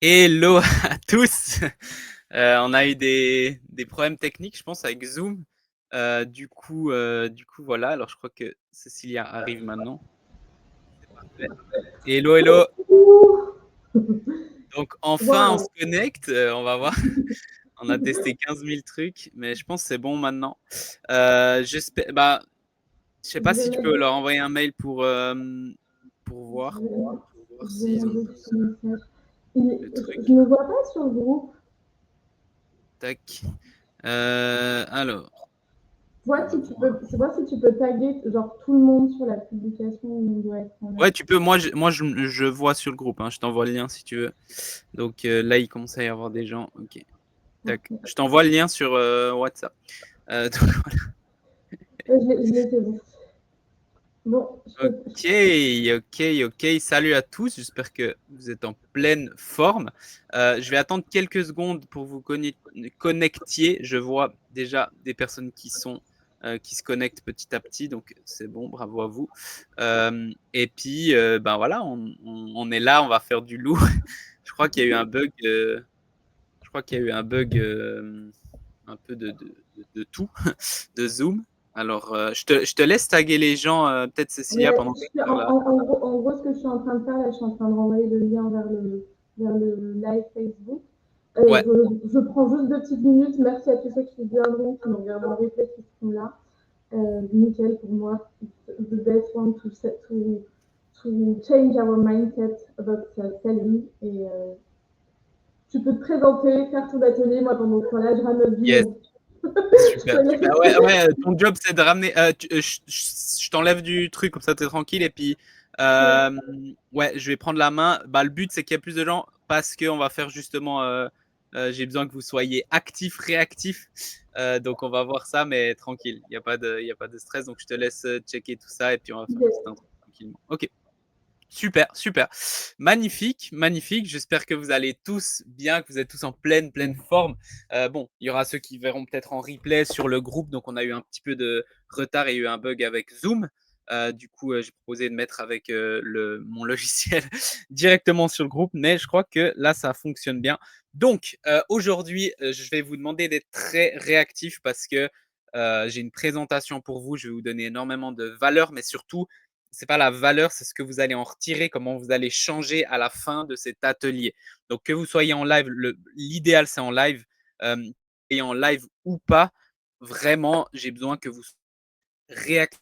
Hello à tous. On a eu des problèmes techniques, je pense, avec Zoom. Du coup, voilà. Alors, je crois que Cécilia arrive maintenant. C'est parfait. Hello, hello. Donc, enfin, on se Waouh! connecte. On va voir. On a testé 15 000 trucs, mais je pense que c'est bon maintenant. J'espère. Bah, je sais Je pas vais si tu mettre, peux leur envoyer un mail pour voir, je vais, pour voir je vais s'ils mettre ont des petits messages. Il- le je truc. ne vois pas sur le groupe. Tac. Alors, on Vois va si tu peux, voir. vois si tu peux taguer genre tout le monde sur la publication où on doit être en Ouais, live. tu peux. Moi, je vois sur le groupe, hein. Je t'envoie le lien si tu veux. Donc là, il commence à y avoir des gens. Ok. Tac. Je t'envoie le lien sur WhatsApp. Donc, Je l'ai fait bon. Bon, ok, ok, ok. Salut à tous. J'espère que vous êtes en pleine forme. Je vais attendre quelques secondes pour vous connectiez. Je vois déjà des personnes qui se connectent petit à petit. Donc c'est bon, bravo à vous. Et puis, ben voilà, on est là, on va faire du lourd. Je crois qu'il y a eu un bug. Je crois qu'il y a eu un bug un peu de tout, de Zoom. Alors, je te laisse taguer les gens, peut-être Cécilia, Mais pendant que tu en, parles là. en gros, ce que je suis en train de faire, là, je suis en train de renvoyer le lien vers le live Facebook. Ouais, Je prends juste 2 petites minutes. Merci à tous ceux qui viendront, qui m'ont regardé en replay, qui sont là. Nickel pour moi. It's the best one to change our mindset about selling. Et tu peux te présenter, faire ton atelier. Moi, pendant ce temps-là, je ramène du yes, monde. Je te super, super. laisse. Ouais, ouais, ton job, c'est de ramener. Je t'enlève du truc, comme ça, t'es tranquille. Et puis, Ouais. ouais, je vais prendre la main. Bah, le but, c'est qu'il y ait plus de gens parce qu'on va faire justement. J'ai besoin que vous soyez actifs, réactifs. Donc, on va voir ça, mais tranquille. Il y a pas de stress. Donc, je te laisse checker tout ça et puis on va faire une petite intro tranquillement. Ok. Super, super. Magnifique, magnifique. J'espère que vous allez tous bien, que vous êtes tous en pleine forme. Bon, il y aura ceux qui verront peut-être en replay sur le groupe. Donc, on a eu un petit peu de retard et eu un bug avec Zoom. Du coup, j'ai proposé de mettre avec mon logiciel directement sur le groupe. Mais je crois que là, ça fonctionne bien. Donc, aujourd'hui, je vais vous demander d'être très réactif parce que j'ai une présentation pour vous. Je vais vous donner énormément de valeur, mais surtout, c'est pas la valeur, c'est ce que vous allez en retirer, comment vous allez changer à la fin de cet atelier. Donc que vous soyez en live, l'idéal c'est en live, et en live ou pas, vraiment j'ai besoin que vous réactivez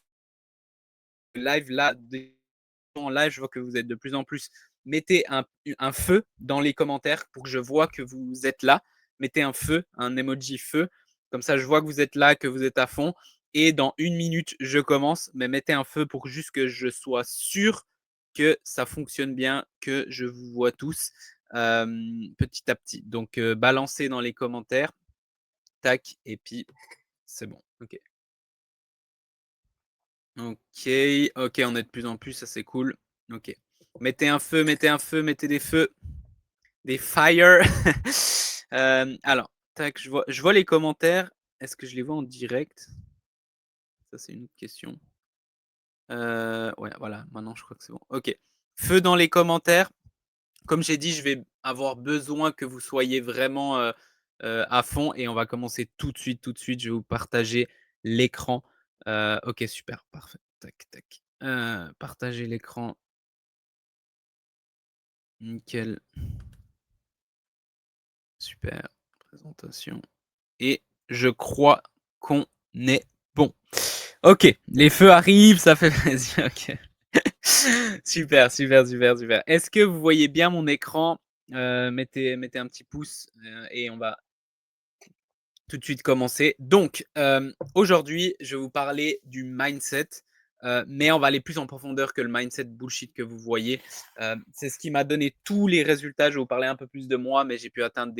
live là. En live, je vois que vous êtes de plus en plus. Mettez un feu dans les commentaires pour que je vois que vous êtes là. Mettez un feu, un emoji feu. Comme ça, je vois que vous êtes là, que vous êtes à fond. Et dans 1 minute, je commence. Mais mettez un feu pour juste que je sois sûr que ça fonctionne bien, que je vous vois tous petit à petit. Donc, balancez dans les commentaires. Tac. Et puis, c'est bon. OK. Ok, ok, on est de plus en plus, ça c'est cool. Ok. Mettez un feu, mettez un feu, mettez des feux, des fire. Alors, tac, je vois les commentaires. Est-ce que je les vois en direct? Ça, c'est une autre question. Ouais, voilà, maintenant je crois que c'est bon. Ok. Feu dans les commentaires. Comme j'ai dit, je vais avoir besoin que vous soyez vraiment à fond et on va commencer tout de suite, tout de suite. Je vais vous partager l'écran. Ok, super, parfait. Tac, tac. Partager l'écran. Nickel. Super. Présentation. Et je crois qu'on est bon. Ok, les feux arrivent, ça fait plaisir. Ok. Super, super, super, super. Est-ce que vous voyez bien mon écran? Mettez un petit pouce et on va tout de suite commencer. Donc, aujourd'hui, je vais vous parler du mindset, mais on va aller plus en profondeur que le mindset bullshit que vous voyez. C'est ce qui m'a donné tous les résultats. Je vais vous parler un peu plus de moi, mais j'ai pu atteindre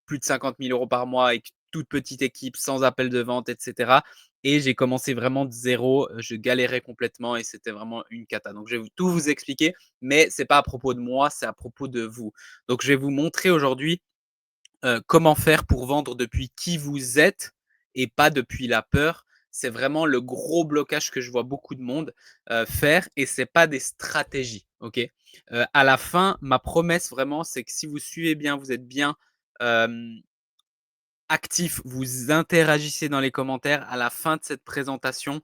plus de 50 000 euros par mois avec toute petite équipe, sans appel de vente, etc. Et j'ai commencé vraiment de zéro. Je galérais complètement et c'était vraiment une cata. Donc, je vais tout vous expliquer, mais ce n'est pas à propos de moi, c'est à propos de vous. Donc, je vais vous montrer aujourd'hui comment faire pour vendre depuis qui vous êtes et pas depuis la peur. C'est vraiment le gros blocage que je vois beaucoup de monde faire et c'est pas des stratégies. Ok. À la fin, ma promesse vraiment, c'est que si vous suivez bien, vous êtes bien actif, vous interagissez dans les commentaires, à la fin de cette présentation,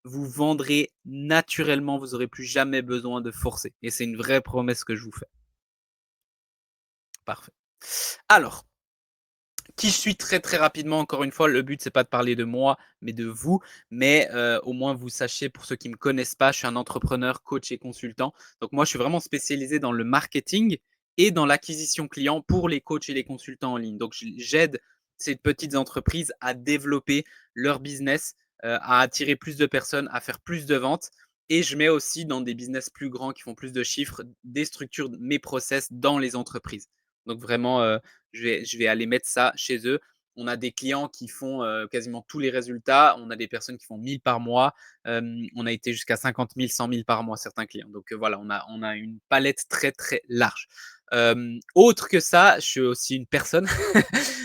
vous vendrez naturellement, vous n'aurez plus jamais besoin de forcer. Et c'est une vraie promesse que je vous fais. Parfait. Alors, qui je suis très très rapidement, encore une fois, le but c'est pas de parler de moi, mais de vous, mais au moins vous sachiez, pour ceux qui me connaissent pas, je suis un entrepreneur, coach et consultant. Donc moi je suis vraiment spécialisé dans le marketing et dans l'acquisition client pour les coachs et les consultants en ligne. Donc j'aide ces petites entreprises à développer leur business, à attirer plus de personnes, à faire plus de ventes. Et je mets aussi dans des business plus grands qui font plus de chiffres, des structures, mes process dans les entreprises. Donc vraiment, je vais aller mettre ça chez eux. On a des clients qui font quasiment tous les résultats. On a des personnes qui font 1000 par mois. On a été jusqu'à 50 000, 100 000 par mois, certains clients. Donc voilà, on a une palette très, très large. Autre que ça, je suis aussi une personne.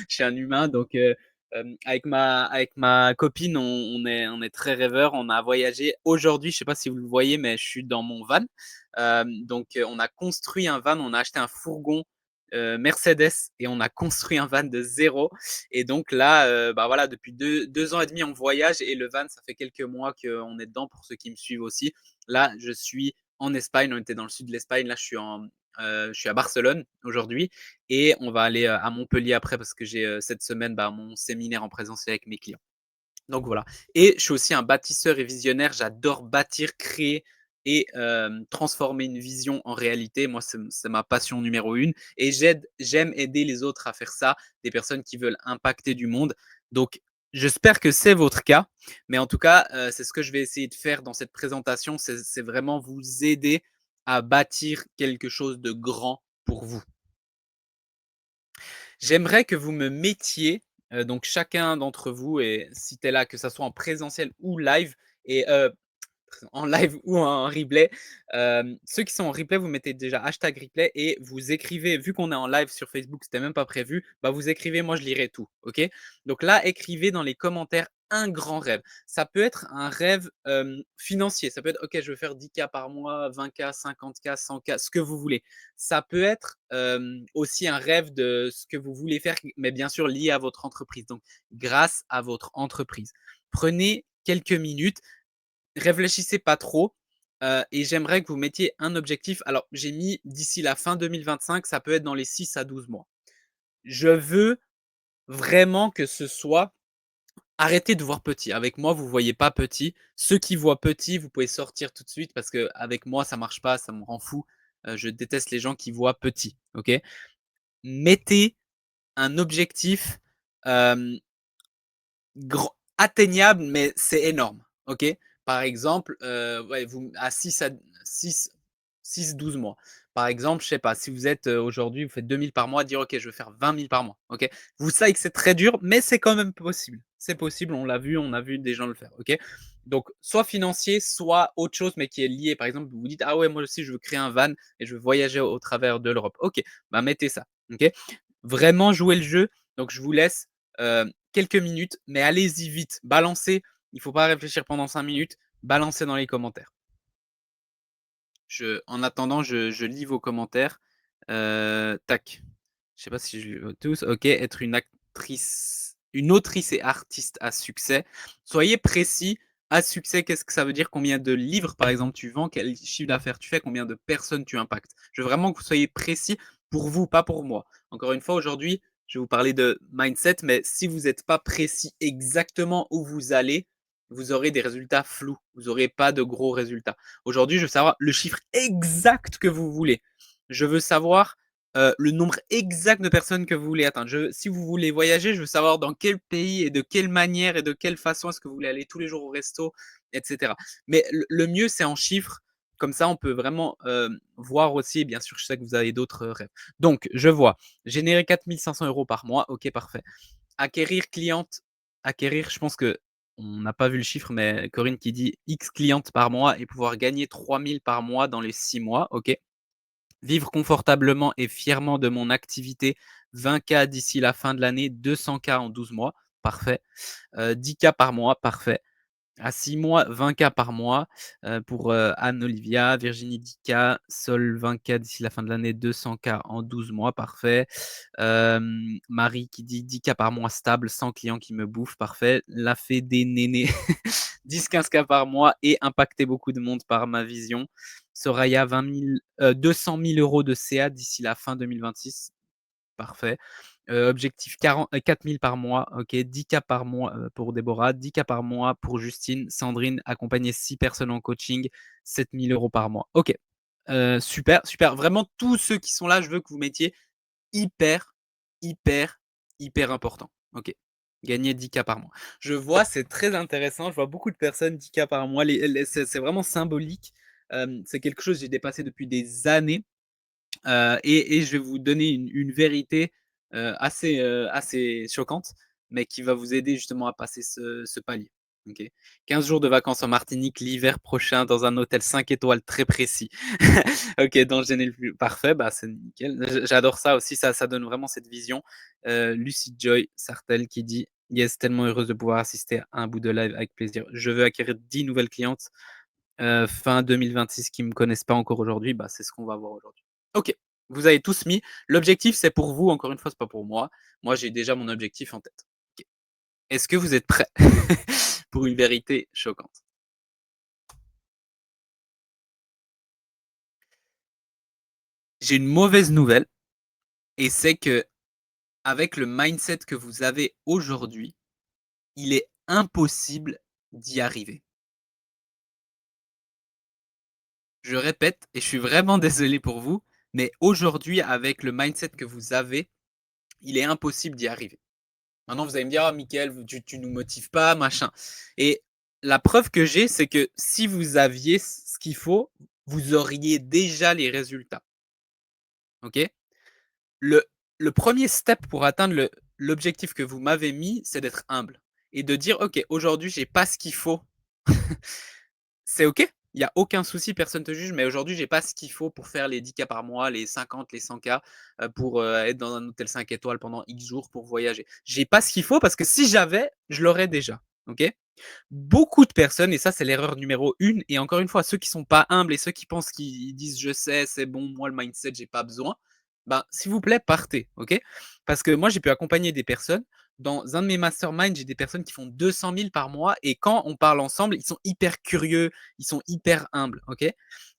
Je suis un humain. Donc avec ma copine, on est très rêveurs. On a voyagé. Aujourd'hui, je ne sais pas si vous le voyez, mais je suis dans mon van. Donc on a construit un van. On a acheté un fourgon Mercedes et on a construit un van de zéro. Et donc là, voilà, depuis deux ans et demi, on voyage et le van, ça fait quelques mois qu'on est dedans pour ceux qui me suivent aussi. Là, je suis en Espagne, on était dans le sud de l'Espagne. Là, je suis à Barcelone aujourd'hui et on va aller à Montpellier après parce que j'ai cette semaine mon séminaire en présentiel avec mes clients. Donc voilà. Et je suis aussi un bâtisseur et visionnaire. J'adore bâtir, créer et transformer une vision en réalité. Moi, c'est ma passion numéro une. Et j'aime aider les autres à faire ça, des personnes qui veulent impacter du monde. Donc, j'espère que c'est votre cas. Mais en tout cas, c'est ce que je vais essayer de faire dans cette présentation. C'est vraiment vous aider à bâtir quelque chose de grand pour vous. J'aimerais que vous me mettiez, donc chacun d'entre vous, et si tu es là, que ça soit en présentiel ou live, et en live ou en replay. Ceux qui sont en replay, vous mettez déjà hashtag replay et vous écrivez, vu qu'on est en live sur Facebook, c'était même pas prévu, vous écrivez, moi je lirai tout. Ok. Donc là, écrivez dans les commentaires un grand rêve. Ça peut être un rêve financier. Ça peut être, ok, je veux faire 10K par mois, 20K, 50K, 100K, ce que vous voulez. Ça peut être aussi un rêve de ce que vous voulez faire, mais bien sûr lié à votre entreprise. Donc, grâce à votre entreprise. Prenez quelques minutes, réfléchissez pas trop et j'aimerais que vous mettiez un objectif. Alors, j'ai mis d'ici la fin 2025, ça peut être dans les 6 à 12 mois. Je veux vraiment que ce soit. Arrêtez de voir petit. Avec moi, vous ne voyez pas petit. Ceux qui voient petit, vous pouvez sortir tout de suite parce qu'avec moi, ça ne marche pas, ça me rend fou. Je déteste les gens qui voient petit. Ok. Mettez un objectif atteignable, mais c'est énorme. Ok. Par exemple, à 6 12 mois. Par exemple, je sais pas, si vous êtes aujourd'hui, vous faites 2000 par mois, dire ok, je veux faire 20 000 par mois. Ok. Vous savez que c'est très dur, mais c'est quand même possible. C'est possible, on l'a vu, on a vu des gens le faire. Ok. Donc, soit financier, soit autre chose, mais qui est lié. Par exemple, vous vous dites, ah ouais, moi aussi, je veux créer un van et je veux voyager au travers de l'Europe. Ok, mettez ça. Ok. Vraiment jouer le jeu. Donc, je vous laisse quelques minutes, mais allez-y vite. Balancez. Il ne faut pas réfléchir pendant 5 minutes. Balancez dans les commentaires. En attendant, je lis vos commentaires. Tac. Je ne sais pas si je lis tous. Ok, être une autrice et artiste à succès. Soyez précis. À succès, qu'est-ce que ça veut dire? Combien de livres, par exemple, tu vends? Quel chiffre d'affaires tu fais? Combien de personnes tu impactes? Je veux vraiment que vous soyez précis pour vous, pas pour moi. Encore une fois, aujourd'hui, je vais vous parler de mindset, mais si vous n'êtes pas précis exactement où vous allez, vous aurez des résultats flous. Vous n'aurez pas de gros résultats. Aujourd'hui, je veux savoir le chiffre exact que vous voulez. Je veux savoir le nombre exact de personnes que vous voulez atteindre. Si vous voulez voyager, je veux savoir dans quel pays et de quelle manière et de quelle façon est-ce que vous voulez aller tous les jours au resto, etc. Mais le mieux, c'est en chiffres. Comme ça, on peut vraiment voir aussi. Et bien sûr, je sais que vous avez d'autres rêves. Donc, je vois générer 4 500 € par mois. Ok, parfait. Acquérir, je pense que on n'a pas vu le chiffre, mais Corinne qui dit X clientes par mois et pouvoir gagner 3 000 par mois dans les 6 mois. Ok. Vivre confortablement et fièrement de mon activité, 20K d'ici la fin de l'année, 200K en 12 mois. Parfait. 10K par mois. Parfait. À 6 mois, 20K par mois, pour, Anne Olivia, Virginie 10K, Sol 20K d'ici la fin de l'année, 200K en 12 mois, parfait. Marie qui dit 10K par mois stable, sans clients qui me bouffent, parfait. La fée des nénés, 10-15K par mois et impacter beaucoup de monde par ma vision. Soraya, 200 000 € de CA d'ici la fin 2026, parfait. Objectif 4 000 par mois, ok. 10K par mois pour Déborah, 10K par mois pour Justine, Sandrine, accompagner 6 personnes en coaching, 7 000 € par mois. Ok, super, super. Vraiment, tous ceux qui sont là, je veux que vous mettiez hyper, hyper, hyper important. Ok, gagner 10K par mois. Je vois, c'est très intéressant. Je vois beaucoup de personnes 10K par mois. C'est vraiment symbolique. C'est quelque chose que j'ai dépassé depuis des années. Et je vais vous donner une vérité assez choquante, mais qui va vous aider justement à passer ce palier. Ok, 15 jours de vacances en Martinique l'hiver prochain dans un hôtel 5 étoiles très précis. Ok, dans le Génie le plus parfait, bah c'est nickel. J'adore ça aussi, ça donne vraiment cette vision. Lucie Joy Sartel qui dit Yes, tellement heureuse de pouvoir assister à un bout de live avec plaisir. Je veux acquérir 10 nouvelles clientes fin 2026 qui ne me connaissent pas encore aujourd'hui, bah, c'est ce qu'on va voir aujourd'hui. Ok, vous avez tous mis. L'objectif, c'est pour vous, encore une fois, c'est pas pour moi. Moi, j'ai déjà mon objectif en tête. Ok. Est-ce que vous êtes prêts pour une vérité choquante? J'ai une mauvaise nouvelle, et c'est que avec le mindset que vous avez aujourd'hui, il est impossible d'y arriver. Je répète, et je suis vraiment désolé pour vous, mais aujourd'hui, avec le mindset que vous avez, il est impossible d'y arriver. Maintenant, vous allez me dire, ah, Mickaël, tu nous motives pas, machin. Et la preuve que j'ai, c'est que si vous aviez ce qu'il faut, vous auriez déjà les résultats. Ok? Le, le premier step pour atteindre l'objectif que vous m'avez mis, c'est d'être humble et de dire, ok, aujourd'hui, j'ai pas ce qu'il faut. C'est ok? Il n'y a aucun souci, personne te juge, mais aujourd'hui, j'ai pas ce qu'il faut pour faire les 10K par mois, les 50, les 100K, pour être dans un hôtel 5 étoiles pendant X jours pour voyager. J'ai pas ce qu'il faut parce que si j'avais, je l'aurais déjà. Ok? Beaucoup de personnes, et ça, c'est l'erreur numéro une, et encore une fois, ceux qui sont pas humbles et ceux qui pensent qu'ils disent je sais, c'est bon, moi, le mindset, j'ai pas besoin, ben, s'il vous plaît, partez. Ok? Parce que moi, j'ai pu accompagner des personnes. Dans un de mes masterminds, j'ai des personnes qui font 200 000 par mois et quand on parle ensemble, ils sont hyper curieux, ils sont hyper humbles, ok?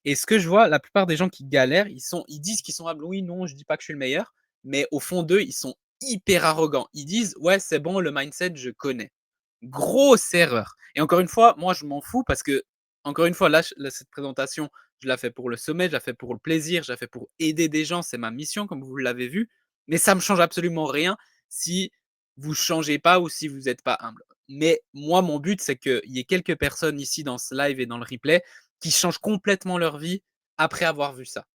Et ce que je vois, la plupart des gens qui galèrent, ils disent qu'ils sont humbles. Oui, non, je dis pas que je suis le meilleur, mais au fond d'eux, ils sont hyper arrogants. Ils disent, ouais, c'est bon, le mindset, je connais. Grosse erreur. Et encore une fois, moi, je m'en fous parce que, encore une fois, là, cette présentation, je la fais pour le sommet, je la fais pour le plaisir, je la fais pour aider des gens, c'est ma mission, comme vous l'avez vu. Mais ça me change absolument rien si vous changez pas ou si vous n'êtes pas humble. Mais moi, mon but, c'est qu'il y ait quelques personnes ici dans ce live et dans le replay qui changent complètement leur vie après avoir vu ça.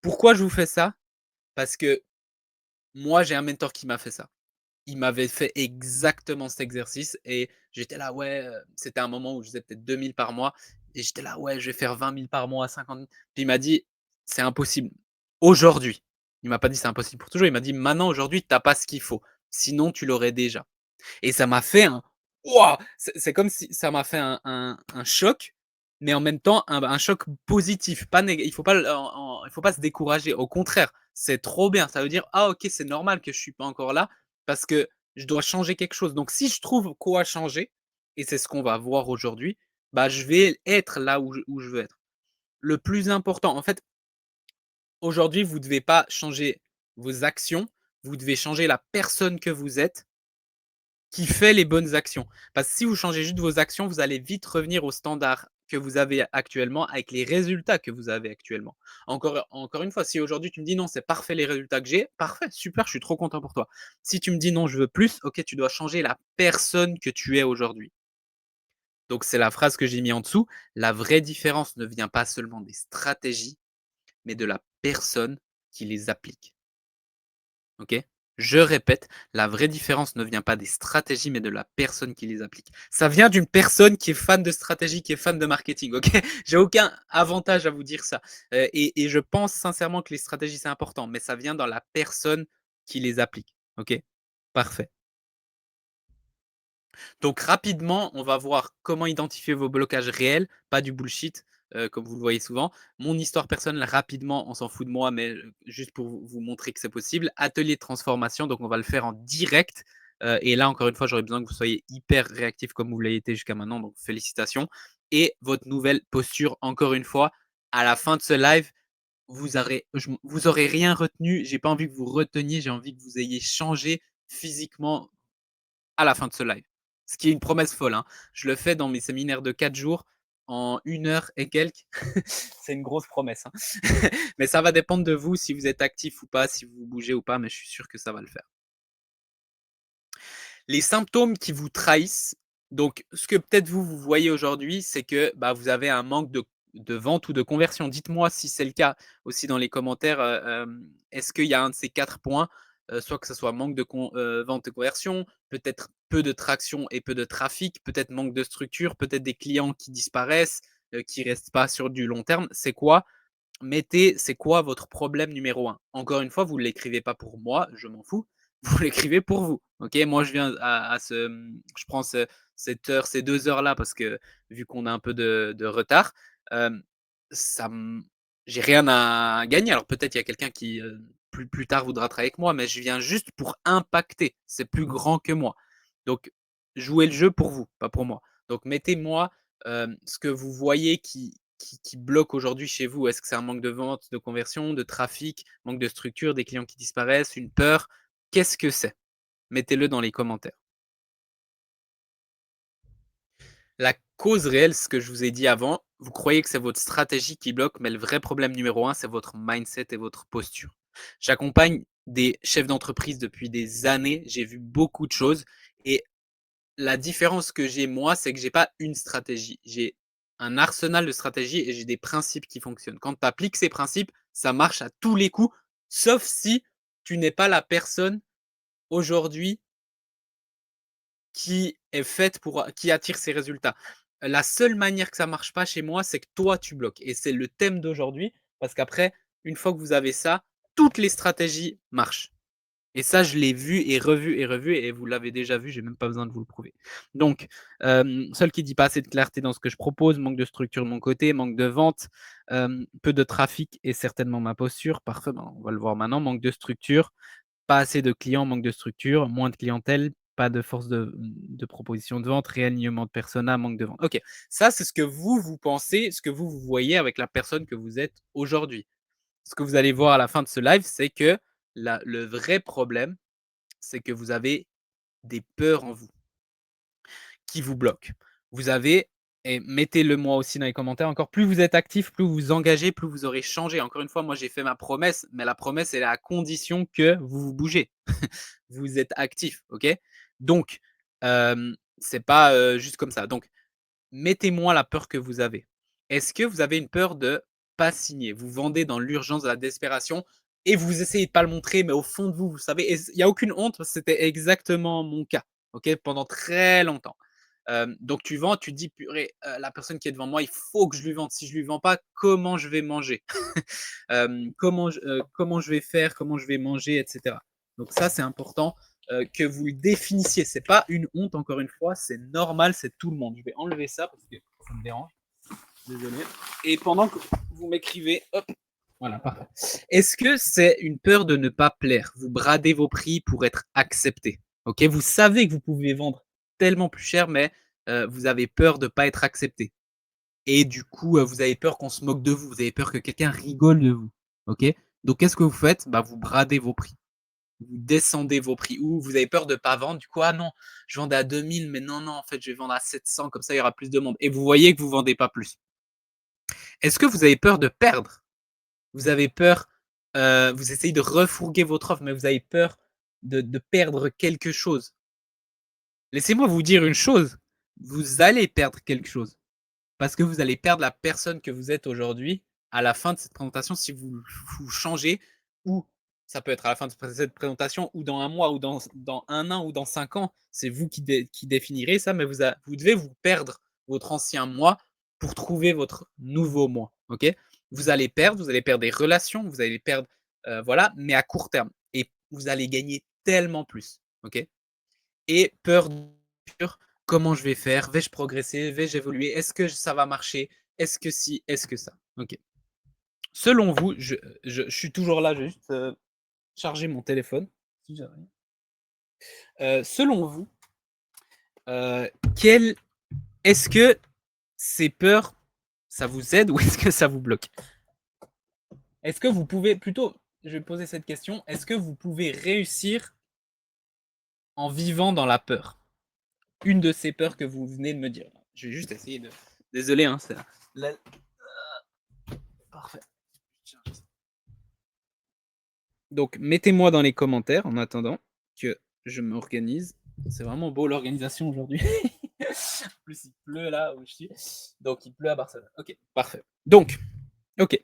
Pourquoi je vous fais ça? Parce que moi, j'ai un mentor qui m'a fait ça. Il m'avait fait exactement cet exercice et j'étais là, ouais, c'était un moment où je faisais peut-être 2 000 par mois et j'étais là, ouais, je vais faire 20 000 par mois, 50 000. Puis il m'a dit, c'est impossible. Aujourd'hui, il m'a pas dit c'est impossible pour toujours, il m'a dit, maintenant, aujourd'hui, tu n'as pas ce qu'il faut. Sinon, tu l'aurais déjà. Et ça m'a fait un waouh! C'est comme si ça m'a fait un choc, mais en même temps un choc positif. Pas néga il faut pas se décourager. Au contraire, c'est trop bien. Ça veut dire: «Ah OK, c'est normal que je suis pas encore là parce que je dois changer quelque chose». Donc si je trouve quoi changer et c'est ce qu'on va voir aujourd'hui, bah, je vais être là où je veux être. Le plus important en fait, aujourd'hui, vous devez pas changer vos actions, vous devez changer la personne que vous êtes qui fait les bonnes actions. Parce que si vous changez juste vos actions, vous allez vite revenir au standard que vous avez actuellement avec les résultats que vous avez actuellement. Encore une fois, si aujourd'hui tu me dis non, c'est parfait les résultats que j'ai, parfait, super, je suis trop content pour toi. Si tu me dis non, je veux plus, ok, tu dois changer la personne que tu es aujourd'hui. Donc c'est la phrase que j'ai mis en dessous. La vraie différence ne vient pas seulement des stratégies, mais de la personne qui les applique. OK? Je répète, la vraie différence ne vient pas des stratégies, mais de la personne qui les applique. Ça vient d'une personne qui est fan de stratégie, qui est fan de marketing, OK? J'ai aucun avantage à vous dire ça. Et je pense sincèrement que les stratégies, c'est important, mais ça vient dans la personne qui les applique. OK? Parfait. Donc rapidement, on va voir comment identifier vos blocages réels, pas du bullshit, comme vous le voyez souvent. Mon histoire personnelle, rapidement, on s'en fout de moi, mais juste pour vous montrer que c'est possible. Atelier de transformation, donc on va le faire en direct. Et là, encore une fois, j'aurais besoin que vous soyez hyper réactif comme vous l'avez été jusqu'à maintenant, donc félicitations. Et votre nouvelle posture, encore une fois, à la fin de ce live, vous aurez rien retenu. J'ai pas envie que vous reteniez, j'ai envie que vous ayez changé physiquement à la fin de ce live. Ce qui est une promesse folle, hein. Je le fais dans mes séminaires de 4 jours en 1 heure et quelques. C'est une grosse promesse, hein. Mais ça va dépendre de vous, si vous êtes actif ou pas, si vous bougez ou pas, mais je suis sûr que ça va le faire. Les symptômes qui vous trahissent, donc ce que peut-être vous voyez aujourd'hui, c'est que vous avez un manque de vente ou de conversion. Dites-moi si c'est le cas aussi dans les commentaires. Est-ce qu'il y a un de ces 4 points, soit que ce soit manque de vente et conversion, peut-être peu de traction et peu de trafic, peut-être manque de structure, peut-être des clients qui disparaissent, qui ne restent pas sur du long terme. C'est quoi? Mettez, c'est quoi votre problème numéro 1? Encore une fois, vous ne l'écrivez pas pour moi, je m'en fous. Vous l'écrivez pour vous. Ok, moi, je viens je prends cette heure, ces 2 heures-là, parce que vu qu'on a un peu de retard, euh, ça, j'ai rien à gagner. Alors peut-être il y a quelqu'un qui plus tard voudra travailler avec moi, mais je viens juste pour impacter. C'est plus grand que moi. Donc, jouez le jeu pour vous, pas pour moi. Donc, mettez-moi ce que vous voyez qui bloque aujourd'hui chez vous. Est-ce que c'est un manque de vente, de conversion, de trafic, manque de structure, des clients qui disparaissent, une peur? Qu'est-ce que c'est? Mettez-le dans les commentaires. La cause réelle, ce que je vous ai dit avant, vous croyez que c'est votre stratégie qui bloque, mais le vrai problème numéro 1, c'est votre mindset et votre posture. J'accompagne des chefs d'entreprise depuis des années, j'ai vu beaucoup de choses, et la différence que j'ai moi, c'est que j'ai pas une stratégie. J'ai un arsenal de stratégies et j'ai des principes qui fonctionnent. Quand tu appliques ces principes, ça marche à tous les coups, sauf si tu n'es pas la personne aujourd'hui qui est faite qui attire ces résultats. La seule manière que ça marche pas chez moi, c'est que toi tu bloques. Et c'est le thème d'aujourd'hui, parce qu'après, une fois que vous avez ça, toutes les stratégies marchent. Et ça, je l'ai vu et revu, et vous l'avez déjà vu, j'ai même pas besoin de vous le prouver. Donc, seul qui dit pas assez de clarté dans ce que je propose, manque de structure de mon côté, manque de vente, peu de trafic et certainement ma posture. Parfait, on va le voir maintenant. Manque de structure, pas assez de clients, manque de structure, moins de clientèle, pas de force de proposition de vente, réalignement de persona, manque de vente. Ok, ça c'est ce que vous pensez, ce que vous voyez avec la personne que vous êtes aujourd'hui. Ce que vous allez voir à la fin de ce live, c'est que le vrai problème, c'est que vous avez des peurs en vous qui vous bloquent. Vous avez, et mettez-le moi aussi dans les commentaires, encore plus vous êtes actif, plus vous vous engagez, plus vous aurez changé. Encore une fois, moi j'ai fait ma promesse, mais la promesse elle est à condition que vous vous bougez. Vous êtes actif, ok? Donc, c'est pas juste comme ça. Donc, mettez-moi la peur que vous avez. Est-ce que vous avez une peur de pas signer? Vous vendez dans l'urgence, de la desperation, et vous essayez de pas le montrer, mais au fond de vous, vous savez, il n'y a aucune honte, c'était exactement mon cas, ok, pendant très longtemps. Donc tu vends, tu te dis, purée, la personne qui est devant moi, il faut que je lui vende. Si je lui vends pas, comment je vais manger? Comment je vais faire? Comment je vais manger, etc. Donc ça, c'est important que vous le définissiez. C'est pas une honte, encore une fois, c'est normal, c'est tout le monde. Je vais enlever ça parce que ça me dérange. Désolé. Et pendant que vous m'écrivez, hop, voilà, parfait. Est-ce que c'est une peur de ne pas plaire? Vous bradez vos prix pour être accepté. Ok, vous savez que vous pouvez vendre tellement plus cher, mais vous avez peur de ne pas être accepté. Et du coup, vous avez peur qu'on se moque de vous. Vous avez peur que quelqu'un rigole de vous. Ok, donc qu'est-ce que vous faites? Vous bradez vos prix. Vous descendez vos prix, ou vous avez peur de ne pas vendre. Du coup, ah non, je vendais à 2000, mais non, en fait, je vais vendre à 700, comme ça, il y aura plus de monde. Et vous voyez que vous ne vendez pas plus. Est-ce que vous avez peur de perdre? Vous avez peur, vous essayez de refourguer votre offre, mais vous avez peur de perdre quelque chose. Laissez-moi vous dire une chose, vous allez perdre quelque chose, parce que vous allez perdre la personne que vous êtes aujourd'hui à la fin de cette présentation si vous changez, ou ça peut être à la fin de cette présentation, ou dans un mois, ou dans 1 an, ou dans 5 ans. C'est vous qui définirez ça, mais vous devez vous perdre votre ancien moi pour trouver votre nouveau moi. Ok? Vous allez perdre des relations, vous allez perdre, voilà, mais à court terme. Et vous allez gagner tellement plus. Ok? Et peur comment je vais faire? Vais-je progresser? Vais-je évoluer? Est-ce que ça va marcher? Est-ce que si? Est-ce que ça? OK. Selon vous, je suis toujours là, je vais juste, charger mon téléphone, si jamais. Selon vous, quelle est-ce que ces peurs, ça vous aide ou est-ce que ça vous bloque? Est-ce que vous pouvez plutôt, je vais poser cette question, est-ce que vous pouvez réussir en vivant dans la peur? Une de ces peurs que vous venez de me dire. Je vais juste essayer de désolé, hein, c'est la parfait. Donc mettez-moi dans les commentaires en attendant que je m'organise. C'est vraiment beau l'organisation aujourd'hui. En plus, il pleut là où je suis. Donc, il pleut à Barcelone. OK, parfait. Donc, OK.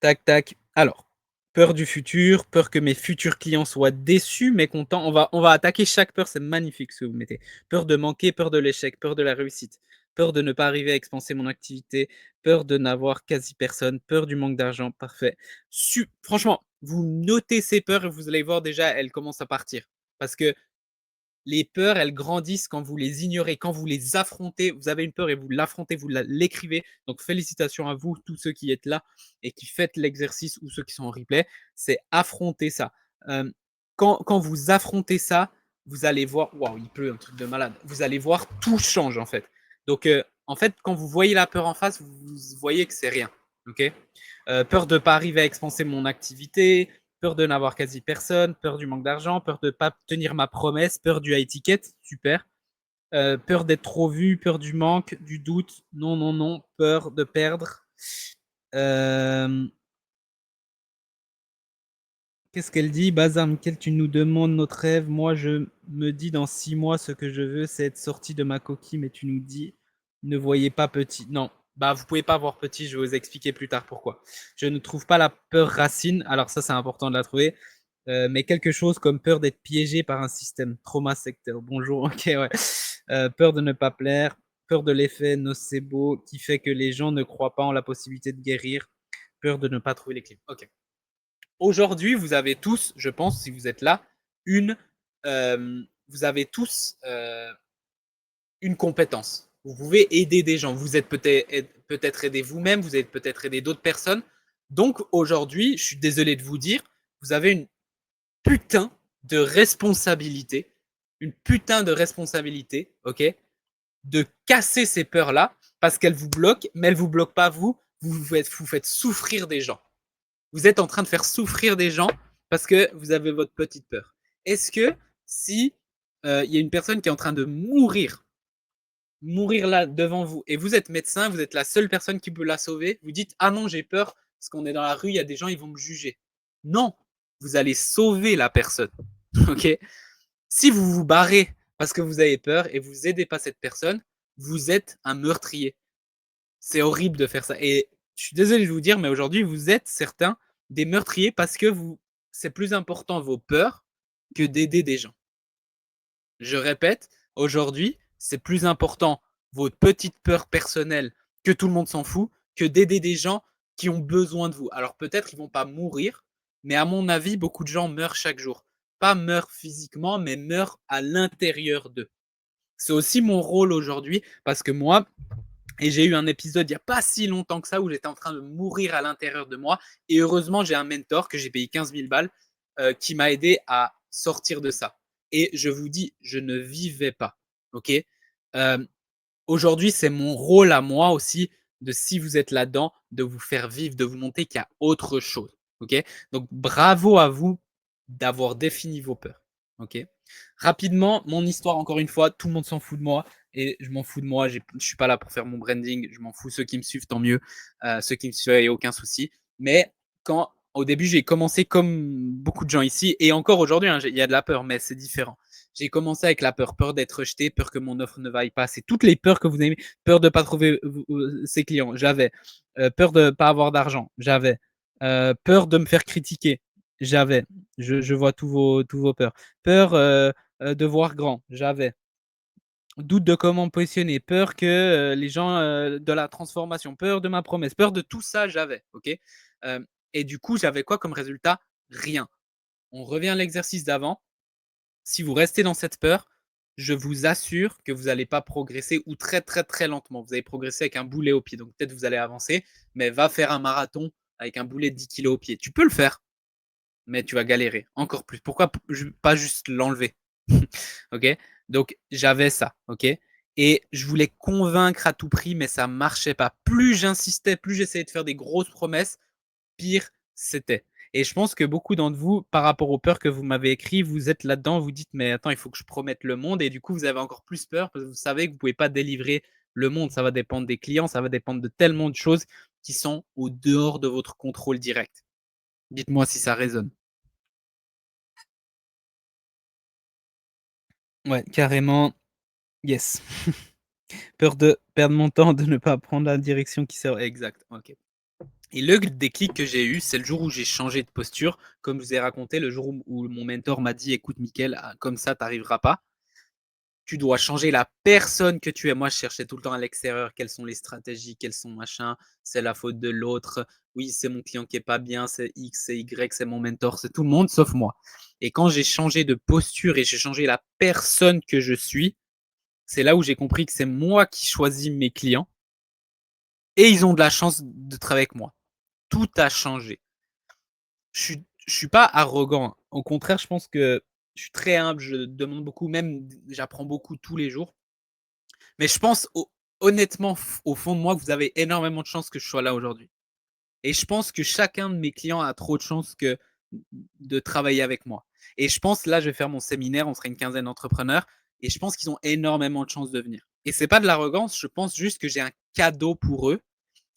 Tac, tac. Alors, peur du futur, peur que mes futurs clients soient déçus, mécontents. On va attaquer chaque peur, c'est magnifique ce que vous mettez. Peur de manquer, peur de l'échec, peur de la réussite, peur de ne pas arriver à expanser mon activité, peur de n'avoir quasi personne, peur du manque d'argent. Parfait. Franchement, vous notez ces peurs et vous allez voir déjà, elles commencent à partir. Parce que les peurs, elles grandissent quand vous les ignorez, quand vous les affrontez. Vous avez une peur et vous l'affrontez, vous l'écrivez. Donc, félicitations à vous, tous ceux qui êtes là et qui faites l'exercice ou ceux qui sont en replay. C'est affronter ça. Quand vous affrontez ça, vous allez voir, waouh, il pleut, un truc de malade. Vous allez voir, tout change en fait. Donc, en fait, quand vous voyez la peur en face, vous voyez que c'est rien. Ok. Peur de ne pas arriver à expanser mon activité, peur de n'avoir quasi personne, peur du manque d'argent, peur de ne pas tenir ma promesse, peur du high ticket, super. Peur d'être trop vu, peur du manque, du doute, non, non, non, peur de perdre. Qu'est-ce qu'elle dit? Bazar, Mickaël, tu nous demandes notre rêve. Moi, je me dis dans 6 mois, ce que je veux, c'est être sorti de ma coquille, mais tu nous dis, ne voyez pas petit. Non, bah, vous pouvez pas voir petit, je vais vous expliquer plus tard pourquoi. Je ne trouve pas la peur racine, alors ça, c'est important de la trouver, mais quelque chose comme peur d'être piégé par un système. Trauma secteur. Bonjour, ok, ouais. Peur de ne pas plaire, peur de l'effet nocebo qui fait que les gens ne croient pas en la possibilité de guérir, peur de ne pas trouver les clés. Ok. Aujourd'hui, vous avez tous, je pense, si vous êtes là, vous avez tous une compétence. Vous pouvez aider des gens. Vous êtes peut-être aidé vous-même, vous êtes peut-être aidé d'autres personnes. Donc aujourd'hui, je suis désolé de vous dire, vous avez une putain de responsabilité, ok, de casser ces peurs-là parce qu'elles vous bloquent, mais elles ne vous bloquent pas vous, vous faites souffrir des gens. Vous êtes en train de faire souffrir des gens parce que vous avez votre petite peur. Est-ce que si il y a une personne qui est en train de mourir là devant vous et vous êtes médecin, vous êtes la seule personne qui peut la sauver, vous dites ah non, j'ai peur parce qu'on est dans la rue, il y a des gens, ils vont me juger. Non, vous allez sauver la personne. OK? Si vous vous barrez parce que vous avez peur et vous aidez pas cette personne, vous êtes un meurtrier. C'est horrible de faire ça. Et je suis désolé de vous dire, mais aujourd'hui, vous êtes certains des meurtriers parce que c'est plus important vos peurs que d'aider des gens. Je répète, aujourd'hui, c'est plus important votre petite peur personnelle que tout le monde s'en fout que d'aider des gens qui ont besoin de vous. Alors peut-être qu'ils vont pas mourir, mais à mon avis, beaucoup de gens meurent chaque jour. Pas meurent physiquement, mais meurent à l'intérieur d'eux. C'est aussi mon rôle aujourd'hui parce que moi, et j'ai eu un épisode il n'y a pas si longtemps que ça où j'étais en train de mourir à l'intérieur de moi. Et heureusement, j'ai un mentor que j'ai payé 15 000 balles qui m'a aidé à sortir de ça. Et je vous dis, je ne vivais pas. Ok. Aujourd'hui, c'est mon rôle à moi aussi de, si vous êtes là-dedans, de vous faire vivre, de vous montrer qu'il y a autre chose. Ok. Donc, bravo à vous d'avoir défini vos peurs. Ok. Rapidement, mon histoire, encore une fois, tout le monde s'en fout de moi et je m'en fous de moi. Je suis pas là pour faire mon branding. Je m'en fous. Ceux qui me suivent, tant mieux. Ceux qui me suivent, il n'y a aucun souci. Mais quand au début, j'ai commencé comme beaucoup de gens ici et encore aujourd'hui, il y a de la peur, mais c'est différent. J'ai commencé avec la peur, peur d'être rejeté, peur que mon offre ne vaille pas. C'est toutes les peurs que vous avez. Peur de ne pas trouver ses clients, j'avais. Peur de ne pas avoir d'argent, j'avais. Peur de me faire critiquer, j'avais. Je vois tous vos peurs. Peur de voir grand, j'avais. Doute de comment me positionner, peur que les gens de la transformation, peur de ma promesse, peur de tout ça, j'avais. Ok. Et du coup, j'avais quoi comme résultat? Rien. On revient à l'exercice d'avant. Si vous restez dans cette peur, je vous assure que vous n'allez pas progresser ou très, très, très lentement. Vous allez progresser avec un boulet au pied. Donc, peut-être vous allez avancer, mais va faire un marathon avec un boulet de 10 kilos au pied. Tu peux le faire, mais tu vas galérer encore plus. Pourquoi pas juste l'enlever? Ok? Donc, j'avais ça. Ok? Et je voulais convaincre à tout prix, mais ça marchait pas. Plus j'insistais, plus j'essayais de faire des grosses promesses, pire c'était. Et je pense que beaucoup d'entre vous, par rapport aux peurs que vous m'avez écrites, vous êtes là-dedans, vous dites, mais attends, il faut que je promette le monde. Et du coup, vous avez encore plus peur parce que vous savez que vous ne pouvez pas délivrer le monde. Ça va dépendre des clients, ça va dépendre de tellement de choses qui sont au dehors de votre contrôle direct. Dites-moi si ça résonne. Ouais, carrément, yes. Peur de perdre mon temps, de ne pas prendre la direction qui sert. Exact, ok. Et le déclic que j'ai eu, c'est le jour où j'ai changé de posture. Comme je vous ai raconté, le jour où mon mentor m'a dit, écoute, Mickaël, comme ça, tu n'arriveras pas. Tu dois changer la personne que tu es. Moi, je cherchais tout le temps à l'extérieur quelles sont les stratégies, quels sont machin. C'est la faute de l'autre. Oui, c'est mon client qui est pas bien. C'est X, c'est Y, c'est mon mentor. C'est tout le monde sauf moi. Et quand j'ai changé de posture et j'ai changé la personne que je suis, c'est là où j'ai compris que c'est moi qui choisis mes clients et ils ont de la chance de travailler avec moi. Tout a changé. Je suis pas arrogant. Au contraire, je pense que je suis très humble. Je demande beaucoup, même j'apprends beaucoup tous les jours. Mais je pense honnêtement, au fond de moi, que vous avez énormément de chance que je sois là aujourd'hui. Et je pense que chacun de mes clients a trop de chance de travailler avec moi. Et je pense, là, je vais faire mon séminaire, on sera une quinzaine d'entrepreneurs, et je pense qu'ils ont énormément de chance de venir. Et c'est pas de l'arrogance, je pense juste que j'ai un cadeau pour eux